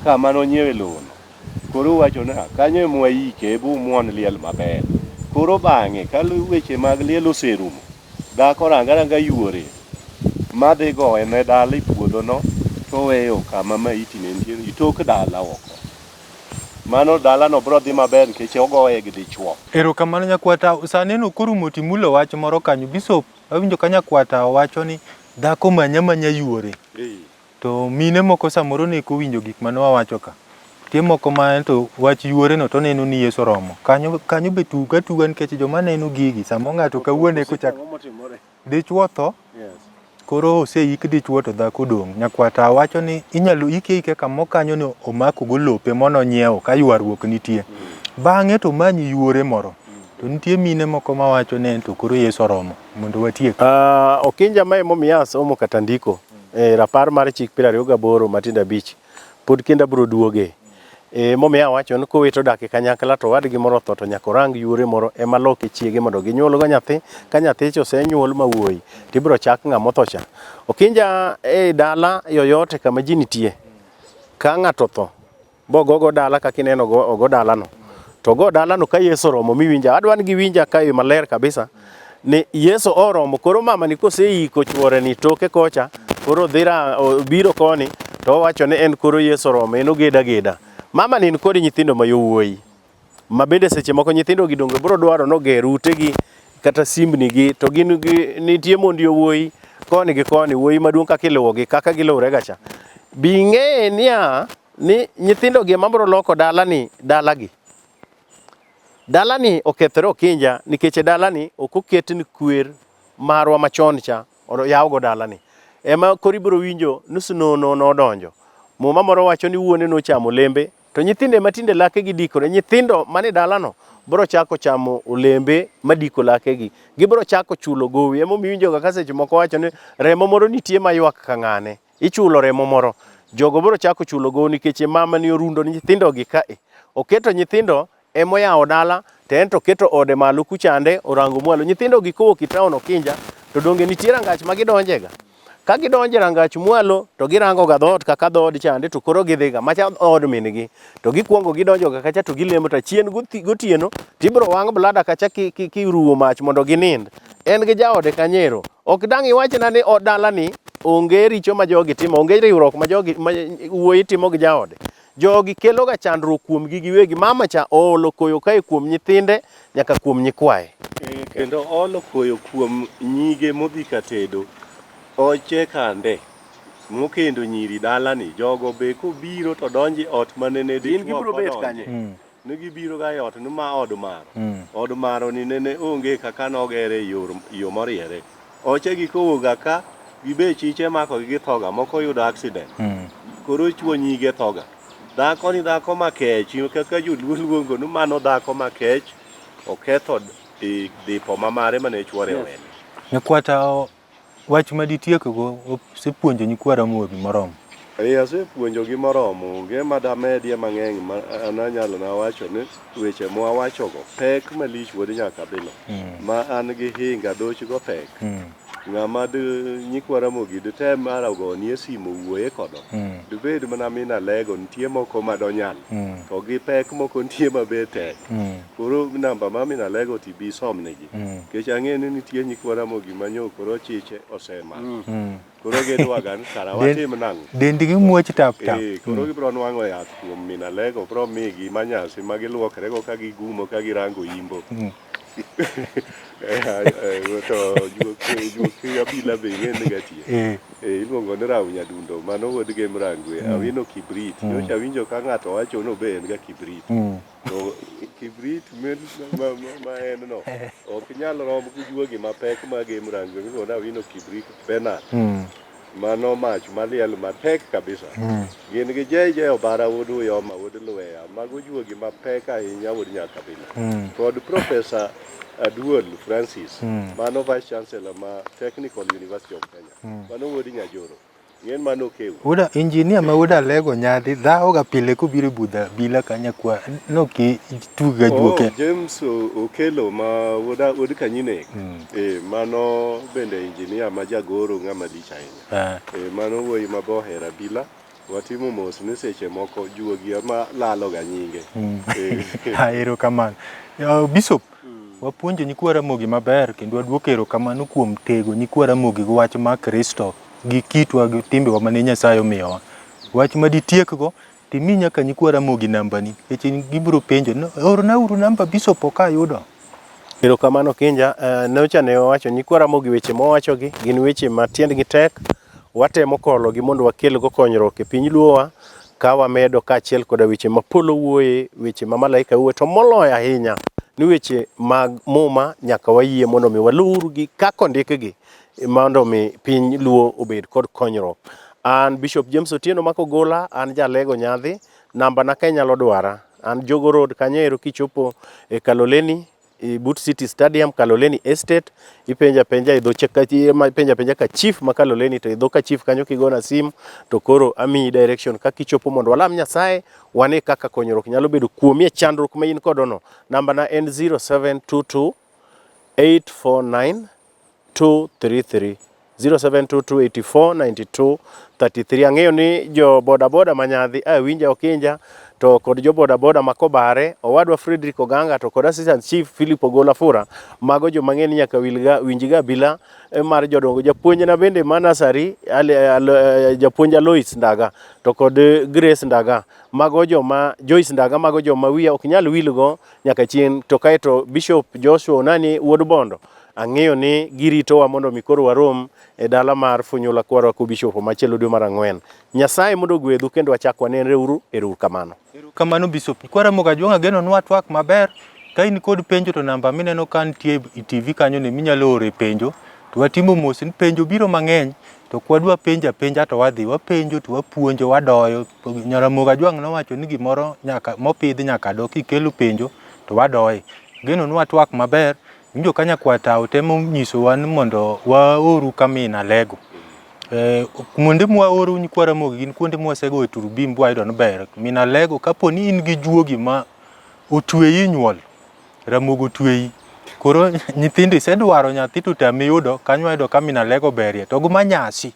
kama nonyiewe lowo. Koro wacho na kanyo mwayike bu muon liel maber. Koro bang'e ka weche mag liel oserumo, dhako ranga yuore madhi goye ne dala i puodho no, to weyo kama maiti ne nitie itok dala oko. Mano dala no bro dhi maber nikech ogoye gi dichuo. Erokamano nyakwata. Saneno korumo timulo wach moro kanyo. Bishop, awinjo ka nyakwata wacho ni dhako manya yuore. To mine moko samoro ne ko winjo gik mane wawacho ka. Tie moko ma to wach yuore no to neno ni Yesu romo. Kanyo be tuga nikech joma neno gigi samo ng'ato kawuone kochak dichuo tho. Koro oseyik dichuo to dhako dong'. Nyakwata wacho ni inyalo ike kamo kanyo ni omako go lope mono nyiewo ka ywaruok nitie. Bang'e to manyi yuore moro. To nitie mine moko ma wacho ne to koro Yesu romo mondo watiek. Okinja ma emomiyo asomo kata ndiko rapar mar chik 28 Matindo 5 pod kenda bro duoge. momiyo awacho ni kowito dak e kanyakla to wadgi moro tho to nyaka orang yore moro ema loki chiege mondo ginyuolgo nyathi. Ka nyathi cha osenyuol ma wuoyi tibiro chak ng'ama otho cha. Okinja e dala yoyote kama ji nitie, ka ng'ato tho bogogo dala kaka ineno ogo dalano, to go dalano ka Yesu oromo miwinja. Adwan gi winja kae maler kabisa ni Yesu oromo. Koro mama ni koseiko chuore ni toke kocha, koro biro koni to wacho ni en koro Yesu oromo, en ogeda geda. Mama ni kod nyithindo ma yowuoyi, ma bende seche moko nyithindo gi donge biro dwaro no ger utegi kata simbni gi, to gin nitie mond yowuoyi koni gi koni, wuoyi maduong' kaka iluwogi kaka giluwore gacha. Bing'e niya ni nyithindo gi mabiro loko dalani okethore Okinja, nikech dalani ok oket ni kwer marwa machon cha yawgo dalani. Ema koro ibiro winjo nusunono nodonjo. Muma moro wacho ni wuone nochamo olembe, to nyithinde matinde lakegi dikore. Nyithindo mane dalano biro chako chamo olembe madiko lakegi, gibiro chako chulo gowi. Ema miwinjo ka seche moko wacho ni remo moro nitie mayuak ka ng'ane, ichulo remo moro. Jogo biro chako chulo gowi nikech mama ni orundo nyithindo gi kae. Oketo nyithindo emoyawo dala, to en to keto ode malo kuchande orango mwalo. Nyithindo gi kowuok e town Okinja, to donge nitie rangach ma gidonjega. Ka gidonje rangach mwalo to girango ga dhoot kaka dhood chande, to koro gidhiga macha od mingi, to gikwongo gidonjo ga kacha to gilemo, to chien gotieno tibiro wang' blada kacha kiruwo mach mondo ginind. En gi jaode kanyero. Ok dang' iwachna ni dalani onge richo ma jogi timo, onge riwruok ma jogi wuoyi timo gi jaode. Jogi kelo ga chandruok kuom gi giwegi. Mama cha oolo koyo kae kuom nyithinde nyaka kuom nyikwaye. Kendo olo koyo kuom nyige modhi ka tedo. Oche kande mokendo nyiri dalani, jogo be kobiro to donji ot manene gibiro bet kanye. Ne gibiro ga ot ni ma od maro. Od maro ni nene onge kaka nogere yo moriere. Oche gi kowuoga ka gibe chiche mako gi thoga, moko yudo accident. Koro chuo nyige thoga. Dhako ma kech, kaka joluo luongo ni mano dhako ma kech, oketho dipo mamare mane chuore owene. Nyakwata wach maditiekgo osepuonjo nyikwara Ramogi moromo. Asepuonjogi moromo, onge madamedie mang'eny ma ananyalo nawacho ni weche mwawachogo pek malich wuod nyaka bilo. Ma an gi hinga dochgo pek. Ng'ama nyikwa Ramogi ditem mar ogonie simu wuoye kodo. Dibed mana mina lego nitie moko madonyal. To gi pek moko nitie mabe tek. Koro namba ma mina lego tibi somnegi. Kech ang'e ni nitie nyikwa Ramogi manyo koro chiche osema. Koro gidwaga ni kara watim nang'o. Dendgi muoch tap tap. Koro gibiro nwang'o yath kuom mina lego, biro migi manyasi ma giluokrego ka gigumo ka girango imbo. To juoki abila be ng'e negatie. Iluongo ni Raw Nyadundo, mano wuod Game Rangwe. Awino Kibrit. Nyocha winjo ka ng'ato wacho no be en ga Kibrit. To Kibrit ma en no ok nyal rom gujuogi mapek ma Game Rangwe miluongo ni Awino Kibrit Bernard. Mano mach maliel matek kabisa. Gin gi jeje Obara wuod Uyoma wuod Luweya, mago juogi mapek ahinya wuod Nyakabila. Kod Professor Aduol Francis, mano Vice Chancellor ma Technical University of Kenya. Mano wuod Nyajoro. Ng'en mano kew. Wuoda engineer ma wuoda lego nyadhi dhawo ga pile kubiro budha bila kanyakwa no ki tuga juoke. James Okelo ma wuod Kanyine. Mano bende engineer ma jagoro ng'ama lich ahinya. Mano wuoyi mabohera bila. Watimo mos ni seche moko juogi ma lalo ga nyinge. Ero kamano. Bishop, wapuonjo nyikwa Ramogi maber kendo waduoko erokamano kuom tego nyikwa Ramogi gi wach ma Kristo gi kitwa gi timbewa mane Nyasaye omiyowa. Wach maditiekgo timi nyaka nyikwa Ramogi nambani, nikech gibiro penjo ornauru namba Bishop ok ayudo. Erokamano Okinja. Nyocha ne wawacho nyikwa Ramogi weche mowachogi gin weche ma tiendgi tek. Watemo kologi mondo wakelgo konyruok e piny luowa, ka wamedo kaachiel koda weche ma polo wuoye, weche ma malaika wuoye, to moloyo ahinya ni weche mag muma nyaka wayie mondo mi waluwgi kaka ondikgi mondo mi piny luo obed kod konyruok. An Bishop James Otieno Makogola, an jalego nyadhi. Namba na ka inyalo dwara, an Jogo Road kanyo ero kichopo e Kaloleni but City Stadium Kaloleni Estate. Ipenja penja idho penja ka chief ma Kaloleni, to idho ka chief kanyo kigona sim to koro ami direction kaka ichopo mondo walam Nyasaye wane kaka konyruok nyalo bedo kuomie chandruok ma in kodono. Namba na en 0722 849 233 0722849233. Ang'eyo ni jo boda boda manyadhi winja Okinja to kod jo boda boda makobare, owadwa Frederick Oganga to kod Assistant Chief Philip Ogola Fura, mago jo mang'eni nyaka winjga bila mar jodongo. Japuonj na bende manasari japuonj Alois Ndaga to kod Grace Ndaga, mago joma Joyce Ndaga, mago joma wiya ok nyal wilgo nyaka chien. To kaeto Bishop Joshua Onani wuod Bondo, ang'eyo ni giritowa mondo mikoro warom e dala mar Funyula Kwarwa ku Bishop machielo dwe mar 4. Nyasaye mondo gwedhu kendo wachak wanenre uru. Erouru kamano. Kamano Bishop Kwaramogi Ajwang' ageno nwa twak maber. Ka in kod penjo to namba mineno ka nitie e TV kanyo ne minyalo ore penjo, to watimo mos ni penjo biro mang'eny to kwadwa penja to wadhi wapenjo to wapuonjo wadoyo. Jaramogi Ajwang' nowacho ni gimoro nyaka mopidh nyaka do, kikelo penjo to wadoye. Geno nwa twak maber. Njo kanya kwatao temo nyisowa ni mondo waoru kamina lego. Kuonde mwa oru ni Kwaramogi gin kuonde mwasego e Turubim bwayudo no ber. Mina lego kaponi in gi juogi ma otweyi nyuol, Ramogi otweyi. Koro nyithindo isedwaro nyathi to tami yudo, kanyo wayudo kamina lego berie. To guma nyasi,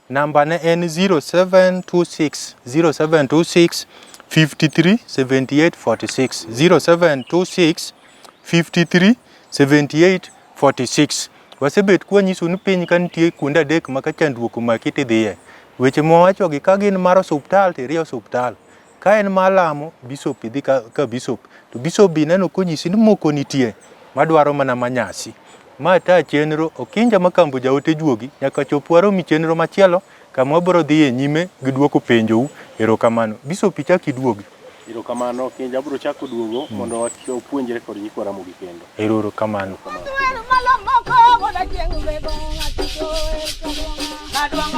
namba ne en 0726 53 78 46 0726 53 78 46. Wasebet kwa nyiso ni piny ka nitie kuonde adek ma ka chandruok omaki tidhiye. Weche mwawachogi ka gin mar osuptal to irie osuptal. Ka en mar lamo, Bishop idhi ka Bishop. To Bishop bi neno konyisi ni moko nitie madwaro mana manyasi. Ma ta chenro Okinja ma Kambo jaote juogi nyaka chop waromi chenro machielo kama wabiro dhiye nyime gi duoko penjou. Erokamano. Bishop ichak iduogi. Erokamano Okinja abiro chako duogo mondo wapuonjre kod nyi Kwaramogi kendo. Erokamano. Madwang